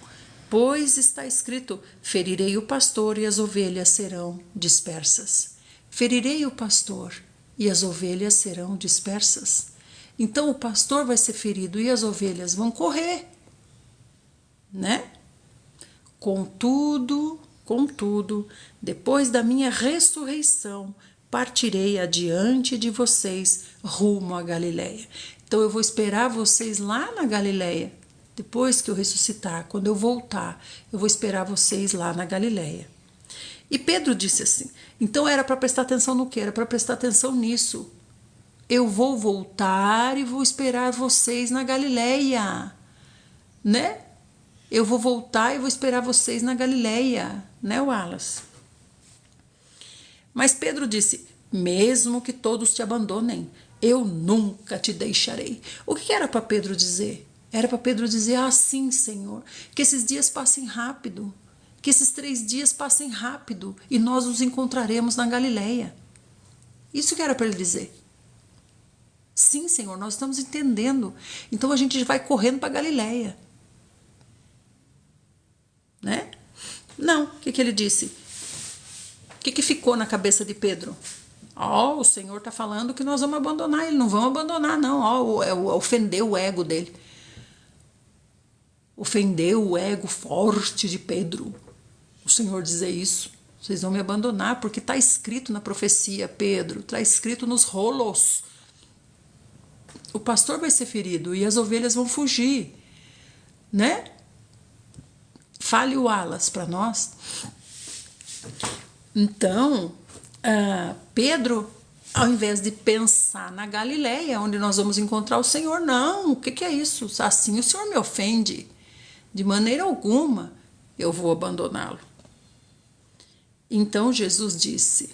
pois está escrito: ferirei o pastor e as ovelhas serão dispersas. Ferirei o pastor e as ovelhas serão dispersas. Então o pastor vai ser ferido e as ovelhas vão correr, né? Contudo, depois da minha ressurreição, partirei adiante de vocês rumo à Galileia. Então eu vou esperar vocês lá na Galileia. Depois que eu ressuscitar, quando eu voltar, eu vou esperar vocês lá na Galileia. E Pedro disse assim, então era para prestar atenção no quê? Era para prestar atenção nisso. Eu vou voltar e vou esperar vocês na Galileia, né? Eu vou voltar e vou esperar vocês na Galileia, né, Wallace? Mas Pedro disse, mesmo que todos te abandonem, eu nunca te deixarei. O que era para Pedro dizer? Era para Pedro dizer, sim, Senhor, que esses dias passem rápido, que esses 3 dias passem rápido e nós nos encontraremos na Galileia. Isso que era para ele dizer. Sim, Senhor, nós estamos entendendo. Então a gente vai correndo para a Galileia. Né? Não, o que ele disse? O que ficou na cabeça de Pedro? O Senhor está falando que nós vamos abandonar ele. Não vamos abandonar, não. Ofendeu o ego dele. Ofendeu o ego forte de Pedro. O Senhor dizer isso. Vocês vão me abandonar, porque está escrito na profecia, Pedro. Está escrito nos rolos. O pastor vai ser ferido e as ovelhas vão fugir. Né? Fale o Wallace para nós. Então, Pedro, ao invés de pensar na Galileia, onde nós vamos encontrar o Senhor, não, o que é isso? Assim o Senhor me ofende. De maneira alguma eu vou abandoná-lo. Então Jesus disse,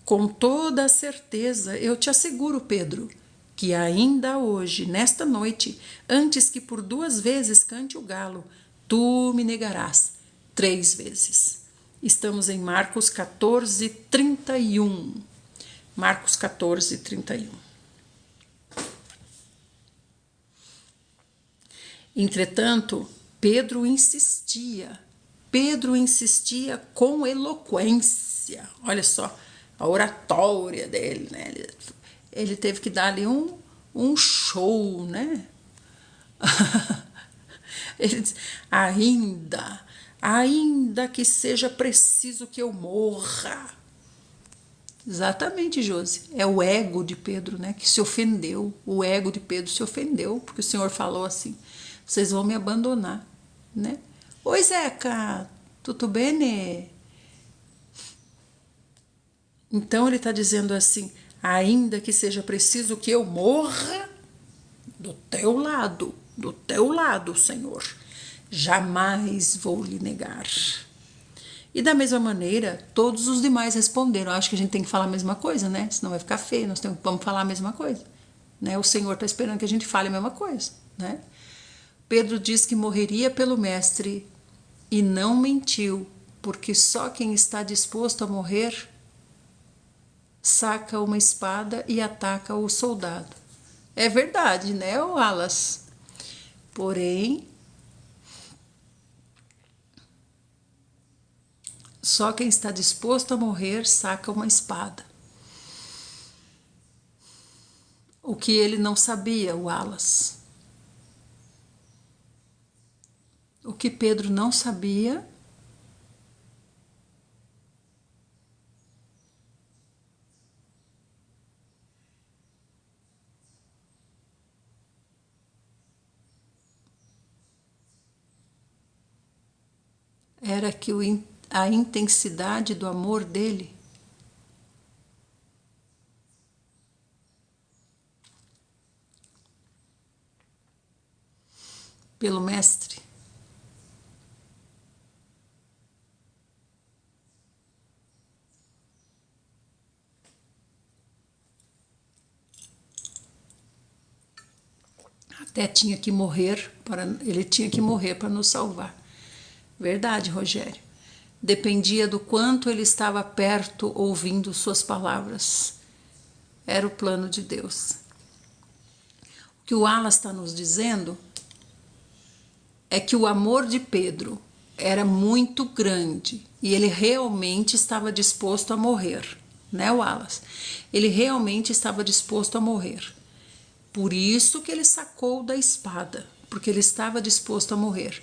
com toda a certeza, eu te asseguro, Pedro, que ainda hoje, nesta noite, antes que por 2 vezes cante o galo, tu me negarás 3 vezes. Estamos em Marcos 14, 31. Marcos 14, 31. Entretanto, Pedro insistia com eloquência. Olha só, a oratória dele, né? Ele teve que dar ali um show, né? Ele diz, ainda que seja preciso que eu morra. Exatamente, Josi. É o ego de Pedro, né, que se ofendeu. O ego de Pedro se ofendeu, porque o Senhor falou assim, vocês vão me abandonar, né? Oi, Zeca, tudo bem? Então ele está dizendo assim: ainda que seja preciso que eu morra do teu lado, Senhor, jamais vou lhe negar. E da mesma maneira, todos os demais responderam. Eu acho que a gente tem que falar a mesma coisa, né? Senão vai ficar feio, vamos falar a mesma coisa. Né? O Senhor está esperando que a gente fale a mesma coisa. Né? Pedro diz que morreria pelo Mestre e não mentiu, porque só quem está disposto a morrer saca uma espada e ataca o soldado. É verdade, né, Wallace? Porém, só quem está disposto a morrer saca uma espada. O que ele não sabia, Wallace. O que Pedro não sabia era que a intensidade do amor dele pelo Mestre até tinha que morrer ele tinha que morrer para nos salvar. Verdade, Rogério. Dependia do quanto ele estava perto ouvindo suas palavras. Era o plano de Deus. O que o Wallace está nos dizendo é que o amor de Pedro era muito grande e ele realmente estava disposto a morrer, né, Wallace? Ele realmente estava disposto a morrer. Por isso que ele sacou da espada, porque ele estava disposto a morrer.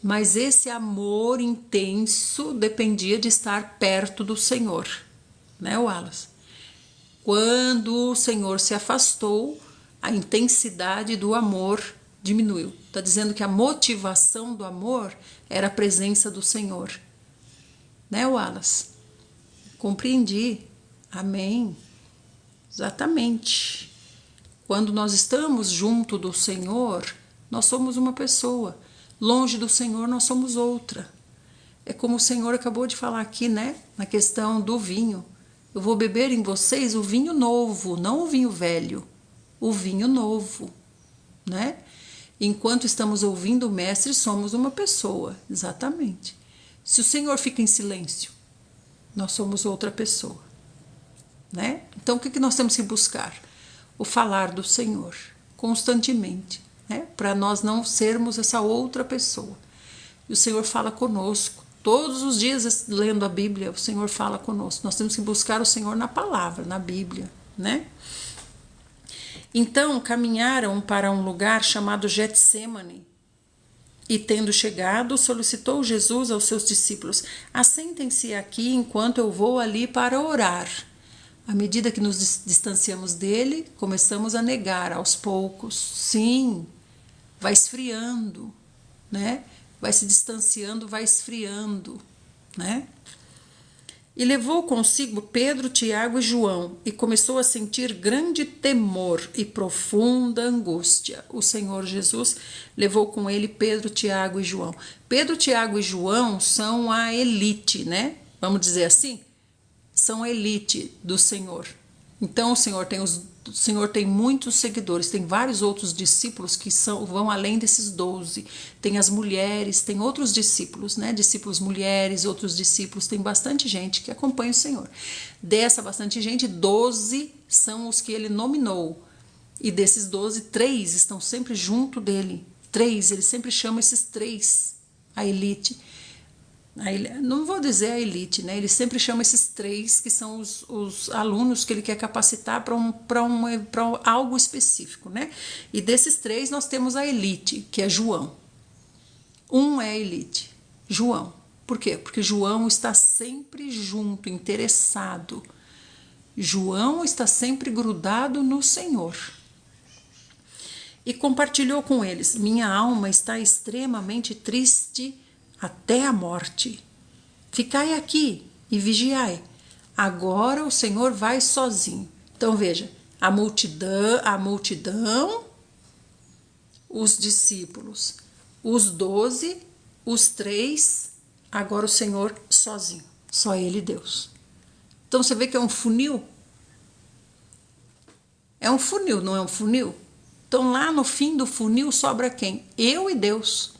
Mas esse amor intenso dependia de estar perto do Senhor, né, Wallace? Quando o Senhor se afastou, a intensidade do amor diminuiu. Está dizendo que a motivação do amor era a presença do Senhor. Né, Wallace? Compreendi. Amém. Exatamente. Quando nós estamos junto do Senhor, nós somos uma pessoa. Longe do Senhor, nós somos outra. É como o Senhor acabou de falar aqui, né? Na questão do vinho. Eu vou beber em vocês o vinho novo, não o vinho velho. O vinho novo, né? Enquanto estamos ouvindo o Mestre, somos uma pessoa, exatamente. Se o Senhor fica em silêncio, nós somos outra pessoa, né? Então, o que nós temos que buscar? O falar do Senhor, constantemente, né? Para nós não sermos essa outra pessoa. E o Senhor fala conosco. Todos os dias, lendo a Bíblia, o Senhor fala conosco. Nós temos que buscar o Senhor na palavra, na Bíblia, né? Então, caminharam para um lugar chamado Getsêmani. E, tendo chegado, solicitou Jesus aos seus discípulos: assentem-se aqui enquanto eu vou ali para orar. À medida que nos distanciamos dele, começamos a negar aos poucos. Sim, vai esfriando, né? Vai se distanciando, vai esfriando, né? E levou consigo Pedro, Tiago e João, e começou a sentir grande temor e profunda angústia. O Senhor Jesus levou com ele Pedro, Tiago e João. Pedro, Tiago e João são a elite, né? Vamos dizer assim? São a elite do Senhor. Então o Senhor tem muitos seguidores, tem vários outros discípulos que vão além desses 12. Tem as mulheres, tem outros discípulos, né? Discípulos mulheres, outros discípulos, tem bastante gente que acompanha o Senhor. Dessa bastante gente, 12 são os que ele nominou. E desses 12, 3 estão sempre junto dele. 3, ele sempre chama esses 3, a elite. Não vou dizer a elite, né? Ele sempre chama esses 3 que são os alunos que ele quer capacitar para algo específico, né? E desses 3 nós temos a elite, que é João. Um é a elite, João. Por quê? Porque João está sempre junto, interessado. João está sempre grudado no Senhor. E compartilhou com eles: minha alma está extremamente triste até a morte. Ficai aqui e vigiai. Agora o Senhor vai sozinho. Então veja, a multidão, os discípulos, os 12, os 3, agora o Senhor sozinho. Só Ele e Deus. Então você vê que é um funil? É um funil, não é um funil? Então lá no fim do funil sobra quem? Eu e Deus.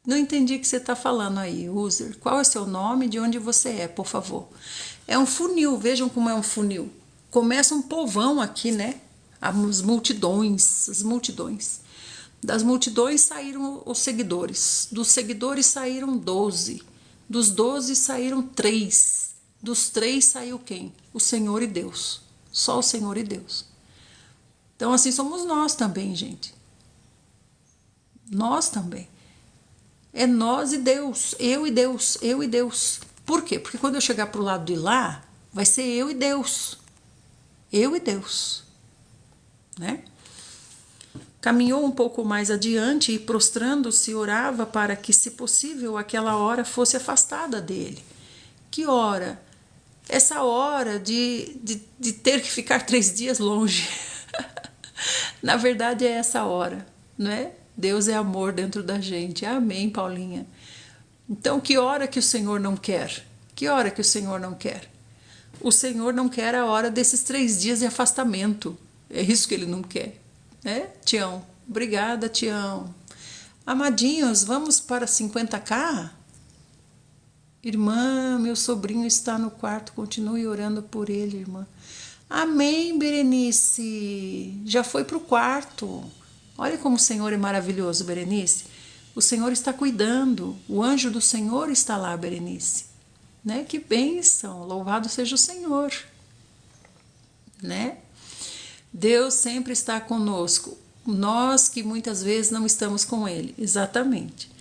Não entendi o que você está falando aí, user. Qual é o seu nome e de onde você é, por favor? É um funil, vejam como é um funil. Começa um povão aqui, né? As multidões. Das multidões saíram os seguidores. Dos seguidores saíram 12. Dos 12 saíram 3. Dos 3 saiu quem? O Senhor e Deus. Só o Senhor e Deus. Então assim somos nós também, gente. Nós também. É nós e Deus, eu e Deus, eu e Deus. Por quê? Porque quando eu chegar para o lado de lá, vai ser eu e Deus. Eu e Deus. Né? Caminhou um pouco mais adiante e, prostrando-se, orava para que, se possível, aquela hora fosse afastada dele. Que hora? Essa hora de ter que ficar 3 dias longe. Na verdade, é essa hora, não é? Deus é amor dentro da gente. Amém, Paulinha? Então, que hora que o Senhor não quer? Que hora que o Senhor não quer? O Senhor não quer a hora desses 3 dias de afastamento. É isso que Ele não quer. Né, Tião? Obrigada, Tião. Amadinhos, vamos para 50k? Irmã, meu sobrinho está no quarto. Continue orando por ele, irmã. Amém, Berenice. Já foi para o quarto. Olha como o Senhor é maravilhoso, Berenice. O Senhor está cuidando. O anjo do Senhor está lá, Berenice. Né? Que bênção. Louvado seja o Senhor. Né? Deus sempre está conosco. Nós que muitas vezes não estamos com Ele. Exatamente.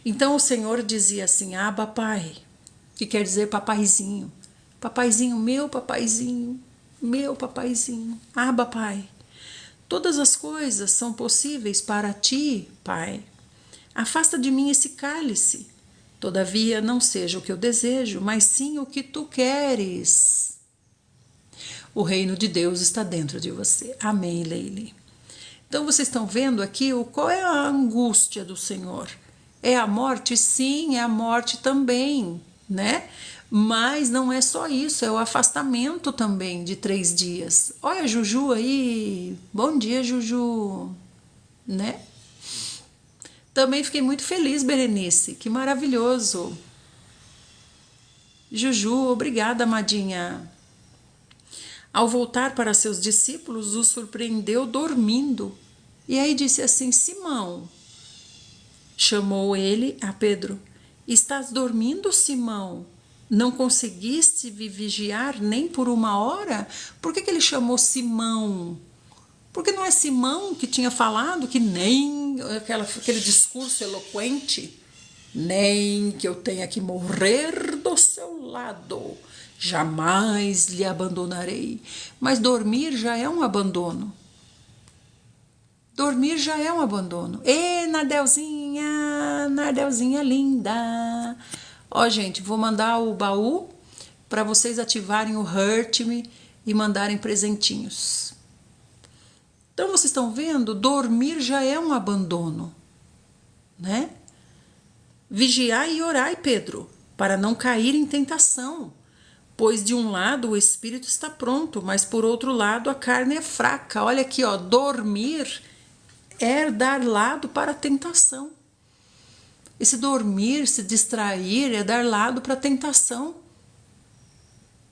Então o Senhor dizia assim, Abba, Pai. Que quer dizer papaizinho. Papaizinho, meu papaizinho. Meu papaizinho. Abba, Pai. Todas as coisas são possíveis para ti, Pai. Afasta de mim esse cálice. Todavia, não seja o que eu desejo, mas sim o que tu queres. O reino de Deus está dentro de você. Amém, Leile. Então, vocês estão vendo aqui qual é a angústia do Senhor? É a morte? Sim, é a morte também, né? Mas não é só isso, é o afastamento também de 3 dias. Olha a Juju aí. Bom dia, Juju. Né? Também fiquei muito feliz, Berenice. Que maravilhoso. Juju, obrigada, amadinha. Ao voltar para seus discípulos, os surpreendeu dormindo. E aí disse assim, Simão. Chamou ele a Pedro. Estás dormindo, Simão? Não conseguiste vigiar nem por 1 hora? Por que ele chamou Simão? Porque não é Simão que tinha falado que nem aquele discurso eloquente, nem que eu tenha que morrer do seu lado, jamais lhe abandonarei. Mas dormir já é um abandono. Dormir já é um abandono. Ê, Nardelzinha linda. Ó, gente, vou mandar o baú para vocês ativarem o Hurt Me e mandarem presentinhos. Então, vocês estão vendo? Dormir já é um abandono, né? Vigiai e orai, Pedro, para não cair em tentação. Pois de um lado o espírito está pronto, mas por outro lado a carne é fraca. Olha aqui, ó, dormir é dar lado para a tentação. Esse dormir, se distrair, é dar lado para a tentação,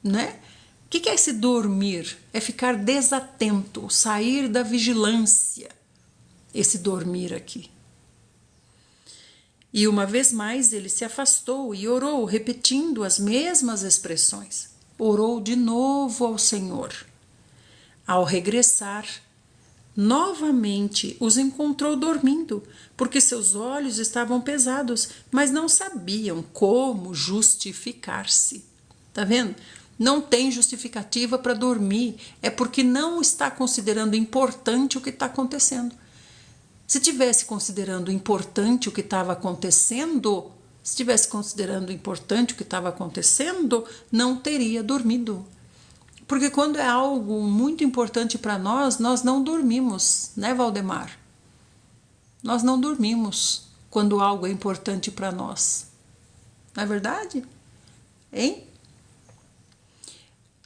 né? O que é esse dormir? É ficar desatento, sair da vigilância, esse dormir aqui. E uma vez mais ele se afastou e orou, repetindo as mesmas expressões. Orou de novo ao Senhor. Ao regressar, novamente os encontrou dormindo, porque seus olhos estavam pesados, mas não sabiam como justificar-se. Tá vendo? Não tem justificativa para dormir, é porque não está considerando importante o que está acontecendo. Se tivesse considerando importante o que estava acontecendo, Se estivesse considerando importante o que estava acontecendo, não teria dormido. Porque quando é algo muito importante para nós não dormimos, né, Valdemar? Nós não dormimos quando algo é importante para nós. Não é verdade? Hein?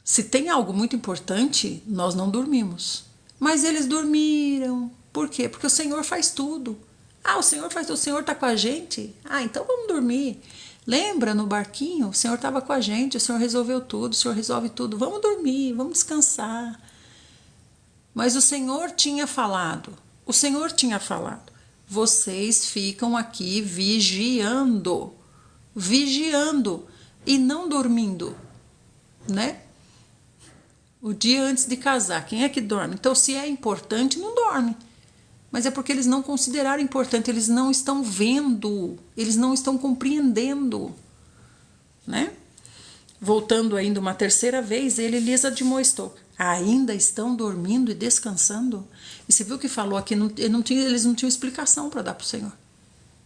Se tem algo muito importante, nós não dormimos. Mas eles dormiram. Por quê? Porque o Senhor faz tudo. O Senhor faz tudo, o Senhor está com a gente. Então vamos dormir. Lembra no barquinho? O Senhor estava com a gente, o Senhor resolveu tudo, o Senhor resolve tudo. Vamos dormir, vamos descansar. Mas o Senhor tinha falado, vocês ficam aqui vigiando e não dormindo, né? O dia antes de casar, quem é que dorme? Então, se é importante, não dorme. Mas é porque eles não consideraram importante, eles não estão vendo, eles não estão compreendendo, né? Voltando ainda uma terceira vez, ele lhes admoestou: ainda estão dormindo e descansando? E você viu que falou aqui, eles não tinham explicação para dar para o Senhor.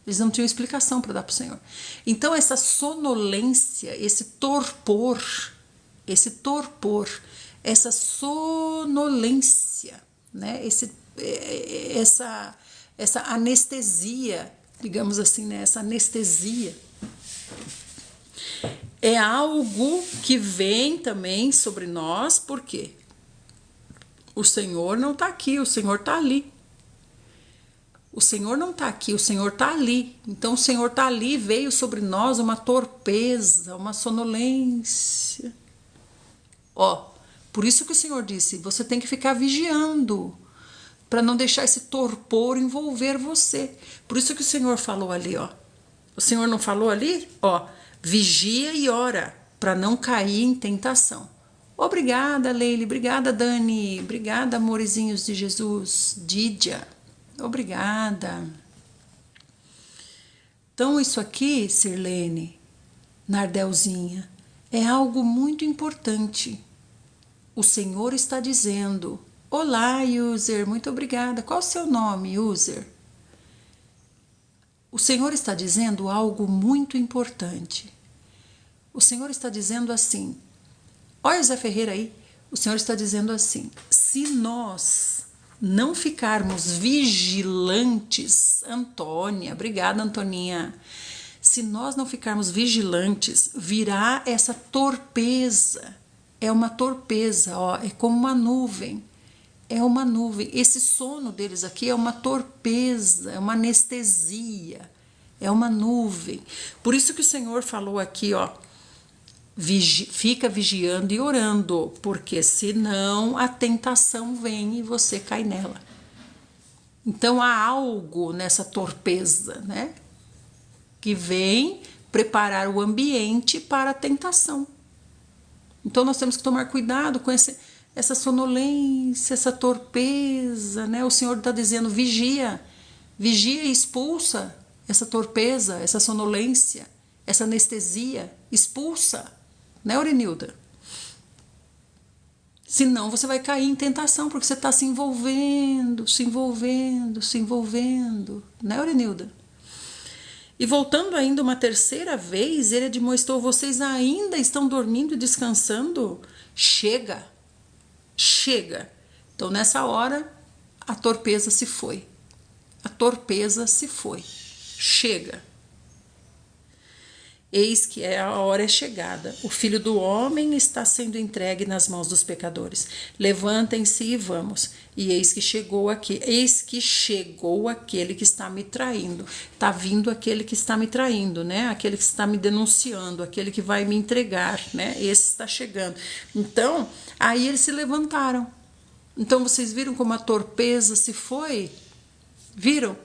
Eles não tinham explicação para dar para o Senhor. Então, essa sonolência, esse torpor, essa sonolência, né? Essa anestesia, digamos assim, né? Essa anestesia é algo que vem também sobre nós, porque o Senhor não está aqui, o Senhor está ali. O Senhor não está aqui, o Senhor está ali. Então, o Senhor está ali, veio sobre nós uma torpeza, uma sonolência. Por isso que o Senhor disse, você tem que ficar vigiando, para não deixar esse torpor envolver você. Por isso que o Senhor falou ali, O Senhor não falou ali? Vigia e ora, para não cair em tentação. Obrigada, Leile. Obrigada, Dani. Obrigada, amorzinhos de Jesus. Dídia. Obrigada. Então, isso aqui, Sirlene, Nardelzinha, é algo muito importante. O Senhor está dizendo: olá, user, muito obrigada. Qual o seu nome, user? O Senhor está dizendo algo muito importante. O Senhor está dizendo assim: olha Zé Ferreira aí. O Senhor está dizendo assim: se nós não ficarmos vigilantes, Antônia, obrigada, Antoninha. Se nós não ficarmos vigilantes, virá essa torpeza. É uma torpeza, é como uma nuvem. É uma nuvem. Esse sono deles aqui é uma torpeza, é uma anestesia, é uma nuvem. Por isso que o Senhor falou aqui, fica vigiando e orando, porque senão a tentação vem e você cai nela. Então há algo nessa torpeza, né? Que vem preparar o ambiente para a tentação. Então nós temos que tomar cuidado com essa sonolência, essa torpeza, né? O Senhor está dizendo: vigia e expulsa essa torpeza, essa sonolência, essa anestesia, expulsa, né, Aurenilda? Senão você vai cair em tentação, porque você está se envolvendo, né, Aurenilda? E voltando ainda uma terceira vez, ele admoestou: vocês ainda estão dormindo e descansando? Chega. Então, nessa hora, a torpeza se foi. Chega. Eis que a hora é chegada. O Filho do Homem está sendo entregue nas mãos dos pecadores. Levantem-se e vamos. E eis que chegou aquele que está me traindo. Está vindo aquele que está me traindo, né? Aquele que está me denunciando, aquele que vai me entregar, né? Esse está chegando. Então, aí eles se levantaram. Então, vocês viram como a torpeza se foi? Viram?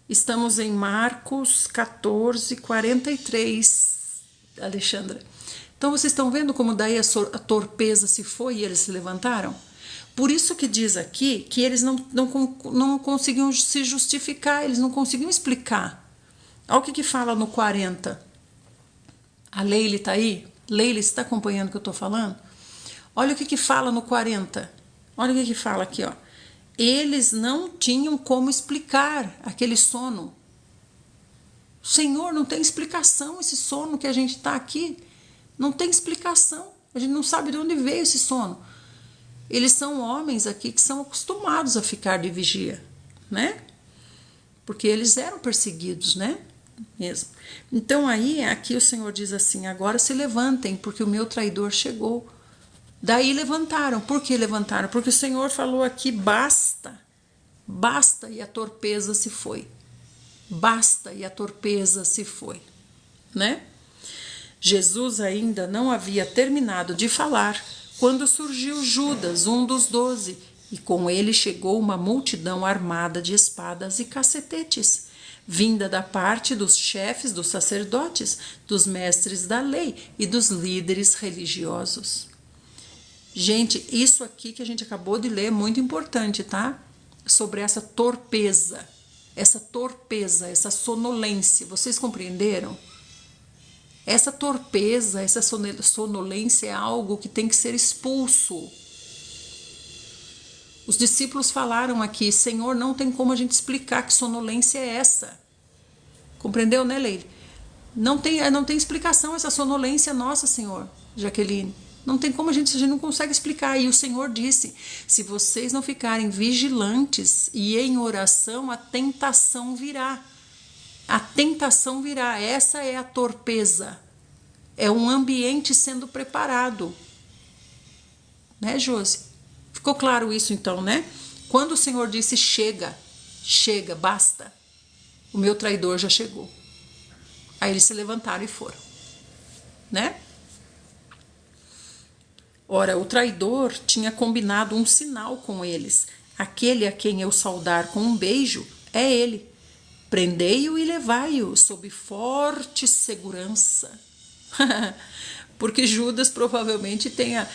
Estamos em Marcos 14, 43, Alexandra. Então, vocês estão vendo como daí a torpeza se foi e eles se levantaram? Por isso que diz aqui que eles não conseguiam se justificar, eles não conseguiam explicar. Olha o que fala no 40. A Leile está aí? Leile, você está acompanhando o que eu estou falando? Olha o que fala no 40. Olha o que fala aqui, Eles não tinham como explicar aquele sono. Senhor, não tem explicação esse sono que a gente está aqui. Não tem explicação. A gente não sabe de onde veio esse sono. Eles são homens aqui que são acostumados a ficar de vigia, né? Porque eles eram perseguidos, né? Mesmo. Então aí, aqui o Senhor diz assim, agora se levantem, porque o meu traidor chegou. Daí levantaram. Por que levantaram? Porque o Senhor falou aqui, basta, basta, e a torpeza se foi. Basta, e a torpeza se foi, né? Jesus ainda não havia terminado de falar quando surgiu Judas, um dos 12, e com ele chegou uma multidão armada de espadas e cacetetes, vinda da parte dos chefes dos sacerdotes, dos mestres da lei e dos líderes religiosos. Gente, isso aqui que a gente acabou de ler é muito importante, tá? Sobre essa torpeza, essa sonolência. Vocês compreenderam? Essa torpeza, essa sonolência é algo que tem que ser expulso. Os discípulos falaram aqui, Senhor, não tem como a gente explicar que sonolência é essa. Compreendeu, né, Leile? Não tem explicação essa sonolência nossa, Senhor, Jaqueline. Não tem como a gente não consegue explicar. E o Senhor disse, se vocês não ficarem vigilantes e em oração, a tentação virá. A tentação virá. Essa é a torpeza. É um ambiente sendo preparado. Né, Josi? Ficou claro isso então, né? Quando o Senhor disse chega, chega, basta, o meu traidor já chegou. Aí eles se levantaram e foram. Né? Ora, o traidor tinha combinado um sinal com eles. Aquele a quem eu saudar com um beijo é ele. Prendei-o e levai-o sob forte segurança. Porque Judas provavelmente tem a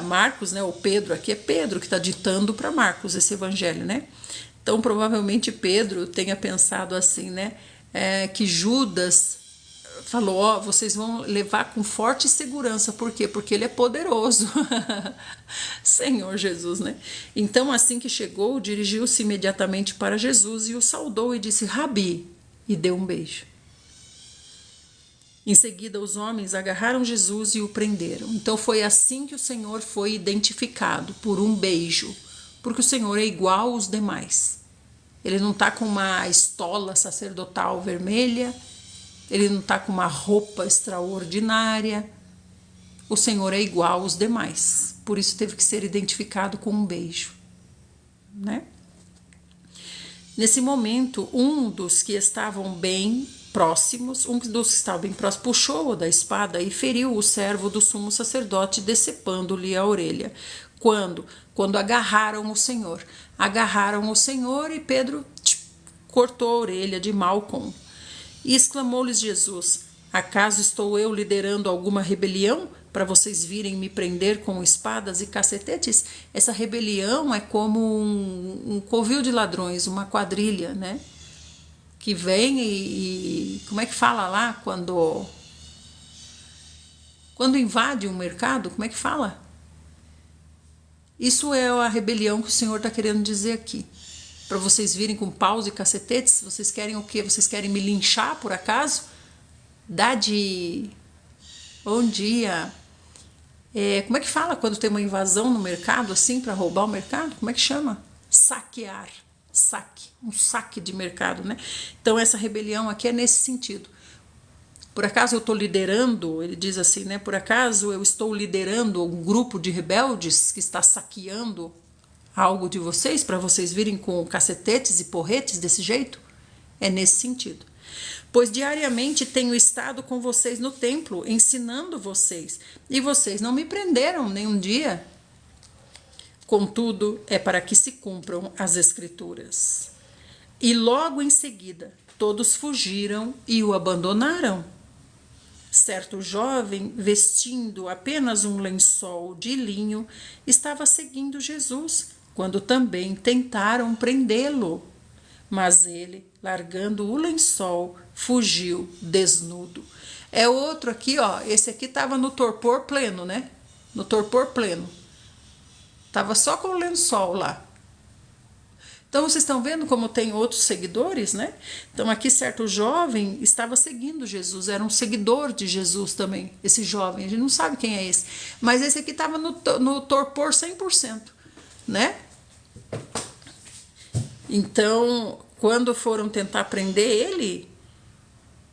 Marcos, né? O Pedro, aqui é Pedro que está ditando para Marcos esse evangelho, né? Então provavelmente Pedro tenha pensado assim, né? Que Judas falou, ó, vocês vão levar com forte segurança. Por quê? Porque ele é poderoso. Senhor Jesus, né? Então, assim que chegou, dirigiu-se imediatamente para Jesus e o saudou e disse, Rabi, e deu um beijo. Em seguida, os homens agarraram Jesus e o prenderam. Então, foi assim que o Senhor foi identificado, por um beijo. Porque o Senhor é igual aos demais. Ele não está com uma estola sacerdotal vermelha, ele não está com uma roupa extraordinária. O Senhor é igual aos demais. Por isso teve que ser identificado com um beijo. Né? Nesse momento, um dos que estavam bem próximos, puxou-o da espada e feriu o servo do sumo sacerdote, decepando-lhe a orelha. Quando agarraram o Senhor. Agarraram o Senhor e Pedro cortou a orelha de Malcom. E exclamou-lhes Jesus, acaso estou eu liderando alguma rebelião para vocês virem me prender com espadas e cacetetes? Essa rebelião é como um covil de ladrões, uma quadrilha, né? Que vem e como é que fala lá quando invade um mercado? Como é que fala? Isso é a rebelião que o Senhor está querendo dizer aqui. Para vocês virem com paus e cacetetes, vocês querem o quê? Vocês querem me linchar por acaso? Bom dia. Como é que fala quando tem uma invasão no mercado assim para roubar o mercado? Como é que chama? Saquear. Um saque de mercado, né? Então essa rebelião aqui é nesse sentido. Por acaso eu estou liderando, ele diz assim, né? Por acaso eu estou liderando um grupo de rebeldes que está saqueando algo de vocês para vocês virem com cacetetes e porretes desse jeito? É nesse sentido. Pois diariamente tenho estado com vocês no templo, ensinando vocês, e vocês não me prenderam nenhum dia. Contudo, é para que se cumpram as Escrituras. E logo em seguida, todos fugiram e o abandonaram. Certo jovem, vestindo apenas um lençol de linho, estava seguindo Jesus, quando também tentaram prendê-lo. Mas ele, largando o lençol, fugiu desnudo. É outro aqui, ó. Esse aqui estava no torpor pleno, né? No torpor pleno. Estava só com o lençol lá. Então vocês estão vendo como tem outros seguidores, né? Então aqui certo jovem estava seguindo Jesus, era um seguidor de Jesus também, esse jovem, a gente não sabe quem é esse, mas esse aqui estava no torpor 100%, né? Então, quando foram tentar prender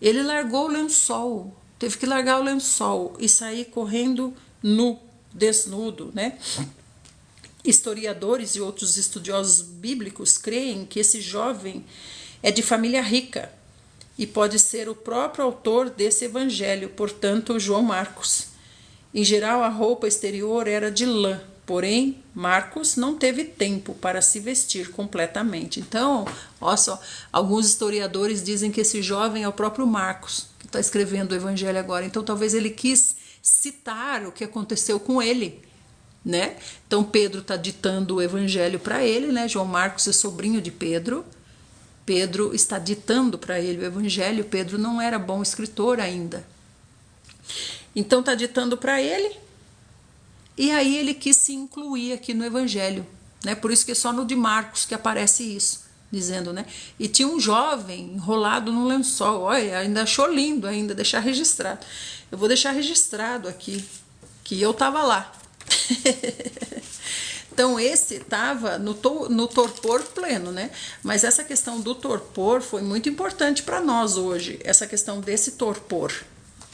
ele largou o lençol, teve que largar o lençol e sair correndo nu, desnudo, né? Historiadores e outros estudiosos bíblicos creem que esse jovem é de família rica e pode ser o próprio autor desse evangelho, portanto, João Marcos. Em geral, a roupa exterior era de lã, porém, Marcos não teve tempo para se vestir completamente. Então, olha só, alguns historiadores dizem que esse jovem é o próprio Marcos, que está escrevendo o evangelho agora. Então, talvez ele quis citar o que aconteceu com ele, né? Então Pedro está ditando o evangelho para ele, né? João Marcos é sobrinho de Pedro. Pedro está ditando para ele o evangelho. Pedro não era bom escritor ainda. Então está ditando para ele. E aí ele quis se incluir aqui no evangelho, né? Por isso que é só no de Marcos que aparece isso, dizendo, né? E tinha um jovem enrolado no lençol. Olha, ainda achou lindo ainda, deixar registrado. Eu vou deixar registrado aqui que eu estava lá. Então esse estava no torpor pleno, né? Mas essa questão do torpor foi muito importante para nós hoje. Essa questão desse torpor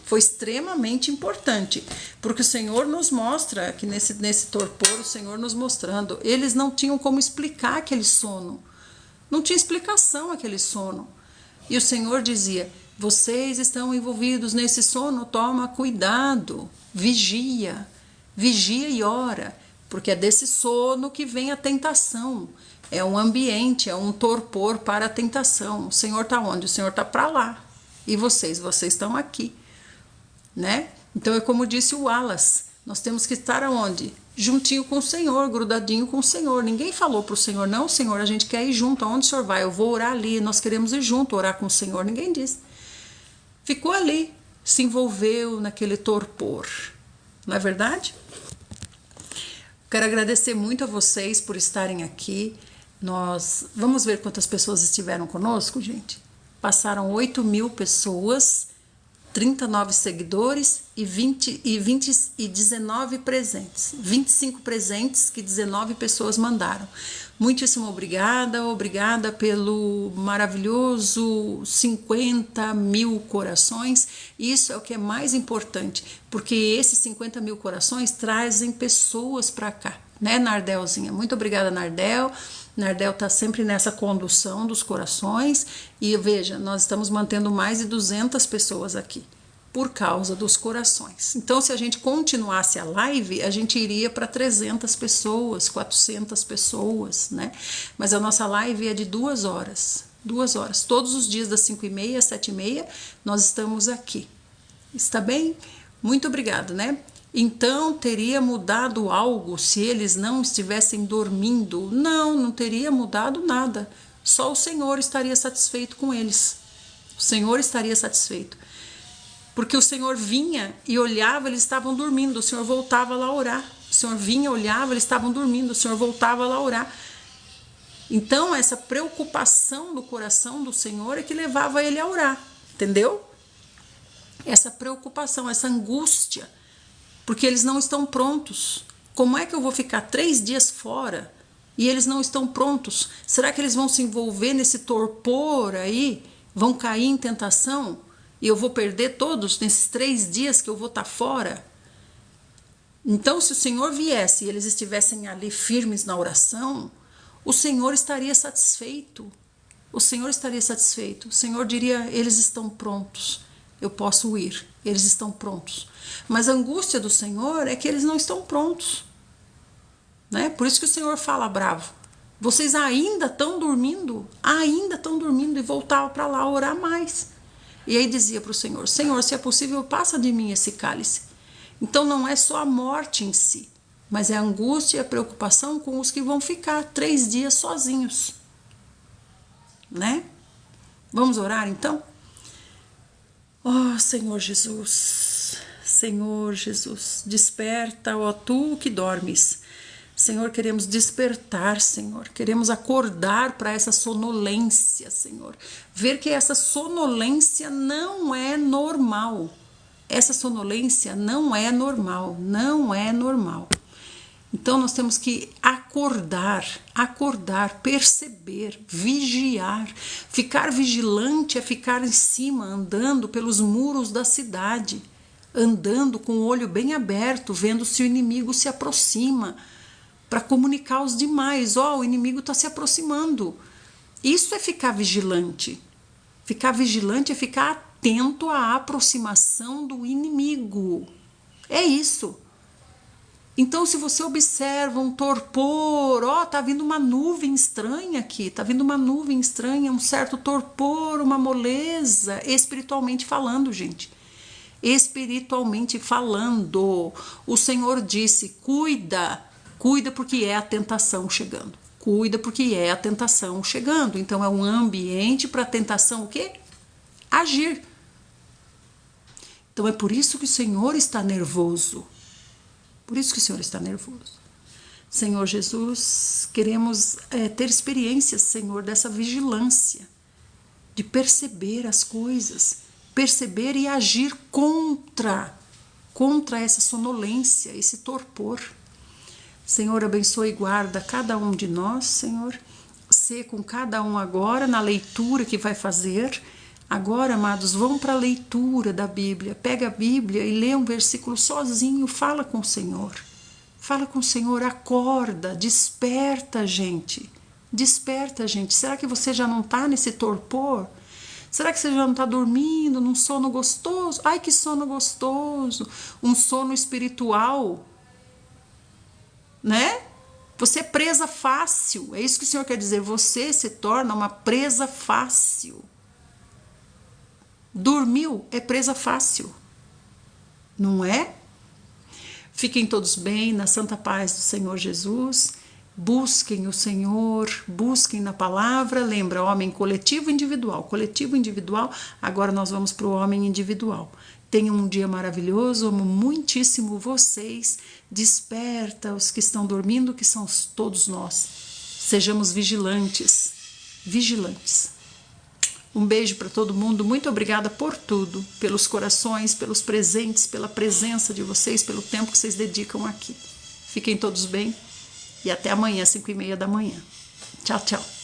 foi extremamente importante, porque o Senhor nos mostra que nesse torpor, o Senhor nos mostrando, eles não tinham como explicar aquele sono, não tinha explicação aquele sono. E o Senhor dizia: vocês estão envolvidos nesse sono, toma cuidado, vigia e ora, porque é desse sono que vem a tentação. É um ambiente, é um torpor para a tentação. O Senhor está onde? O Senhor está para lá. E vocês estão aqui, né? Então é como disse o Wallace, nós temos que estar aonde? Juntinho com o Senhor, grudadinho com o Senhor. Ninguém falou para o Senhor: não, Senhor, a gente quer ir junto. Aonde o Senhor vai? Eu vou orar ali, nós queremos ir junto, orar com o Senhor. Ninguém disse. Ficou ali, se envolveu naquele torpor. Não é verdade? Quero agradecer muito a vocês por estarem aqui. Nós vamos ver quantas pessoas estiveram conosco, gente. Passaram 8.000 pessoas, 39 seguidores e 19 presentes. 25 presentes que 19 pessoas mandaram. Muitíssimo obrigada pelo maravilhoso 50.000 corações. Isso é o que é mais importante, porque esses 50.000 corações trazem pessoas para cá, né, Nardelzinha? Muito obrigada, Nardel. Nardel está sempre nessa condução dos corações e veja, nós estamos mantendo mais de 200 pessoas aqui por causa dos corações. Então, se a gente continuasse a live, a gente iria para 300 pessoas, 400 pessoas, né? Mas a nossa live é de 2 horas. 2 horas. Todos os dias das 5h30 às 7h30, nós estamos aqui. Está bem? Muito obrigada, né? Então, teria mudado algo se eles não estivessem dormindo? Não, não teria mudado nada. Só o Senhor estaria satisfeito com eles. O Senhor estaria satisfeito. Porque o Senhor vinha e olhava, eles estavam dormindo, o Senhor voltava lá a orar. O Senhor vinha, olhava, eles estavam dormindo, o Senhor voltava lá a orar. Então, essa preocupação do coração do Senhor é que levava ele a orar, entendeu? Essa preocupação, essa angústia, porque eles não estão prontos. Como é que eu vou ficar 3 dias fora e eles não estão prontos? Será que eles vão se envolver nesse torpor aí? Vão cair em tentação? E eu vou perder todos nesses 3 dias que eu vou estar fora? Então, se o Senhor viesse e eles estivessem ali firmes na oração, o Senhor estaria satisfeito. O Senhor estaria satisfeito. O Senhor diria: eles estão prontos, eu posso ir, eles estão prontos. Mas a angústia do Senhor é que eles não estão prontos, né? Por isso que o Senhor fala bravo: vocês ainda estão dormindo e voltava para lá orar mais. E aí dizia para o Senhor: Senhor, se é possível, passa de mim esse cálice. Então não é só a morte em si, mas é a angústia e a preocupação com os que vão ficar 3 dias sozinhos, né? Vamos orar então? Oh, Senhor Jesus, desperta, ó tu que dormes. Senhor, queremos despertar, Senhor. Queremos acordar para essa sonolência, Senhor. Ver que essa sonolência não é normal. Essa sonolência não é normal, não é normal. Então nós temos que acordar, perceber, vigiar. Ficar vigilante é ficar em cima, andando pelos muros da cidade, andando com o olho bem aberto, vendo se o inimigo se aproxima, para comunicar aos demais, o inimigo está se aproximando. Isso é ficar vigilante. Ficar vigilante é ficar atento à aproximação do inimigo. É isso. Então, se você observa um torpor, tá vindo uma nuvem estranha aqui, tá vindo uma nuvem estranha, um certo torpor, uma moleza, espiritualmente falando, gente. Espiritualmente falando. O Senhor disse, cuida porque é a tentação chegando. Cuida porque é a tentação chegando. Então, é um ambiente para a tentação o quê? Agir. Então, é por isso que o Senhor está nervoso. Por isso que o Senhor está nervoso. Senhor Jesus, queremos ter experiências, Senhor, dessa vigilância, de perceber as coisas, perceber e agir contra essa sonolência, esse torpor. Senhor, abençoe e guarda cada um de nós, Senhor. Sê com cada um agora na leitura que vai fazer. Agora, amados, vão para a leitura da Bíblia. Pega a Bíblia e lê um versículo sozinho. Fala com o Senhor. Fala com o Senhor. Acorda, desperta, gente. Desperta, gente. Será que você já não está nesse torpor? Será que você já não está dormindo num sono gostoso? Ai, que sono gostoso! Um sono espiritual, né? Você é presa fácil. É isso que o Senhor quer dizer. Você se torna uma presa fácil. Dormiu é presa fácil, não é? Fiquem todos bem, na santa paz do Senhor Jesus. Busquem o Senhor, busquem na palavra. Lembra, homem coletivo e individual. Coletivo e individual, agora nós vamos para o homem individual. Tenham um dia maravilhoso, amo muitíssimo vocês. Desperta os que estão dormindo, que são todos nós. Sejamos vigilantes, vigilantes. Um beijo para todo mundo, muito obrigada por tudo, pelos corações, pelos presentes, pela presença de vocês, pelo tempo que vocês dedicam aqui. Fiquem todos bem e até amanhã, 5:30 da manhã. Tchau, tchau.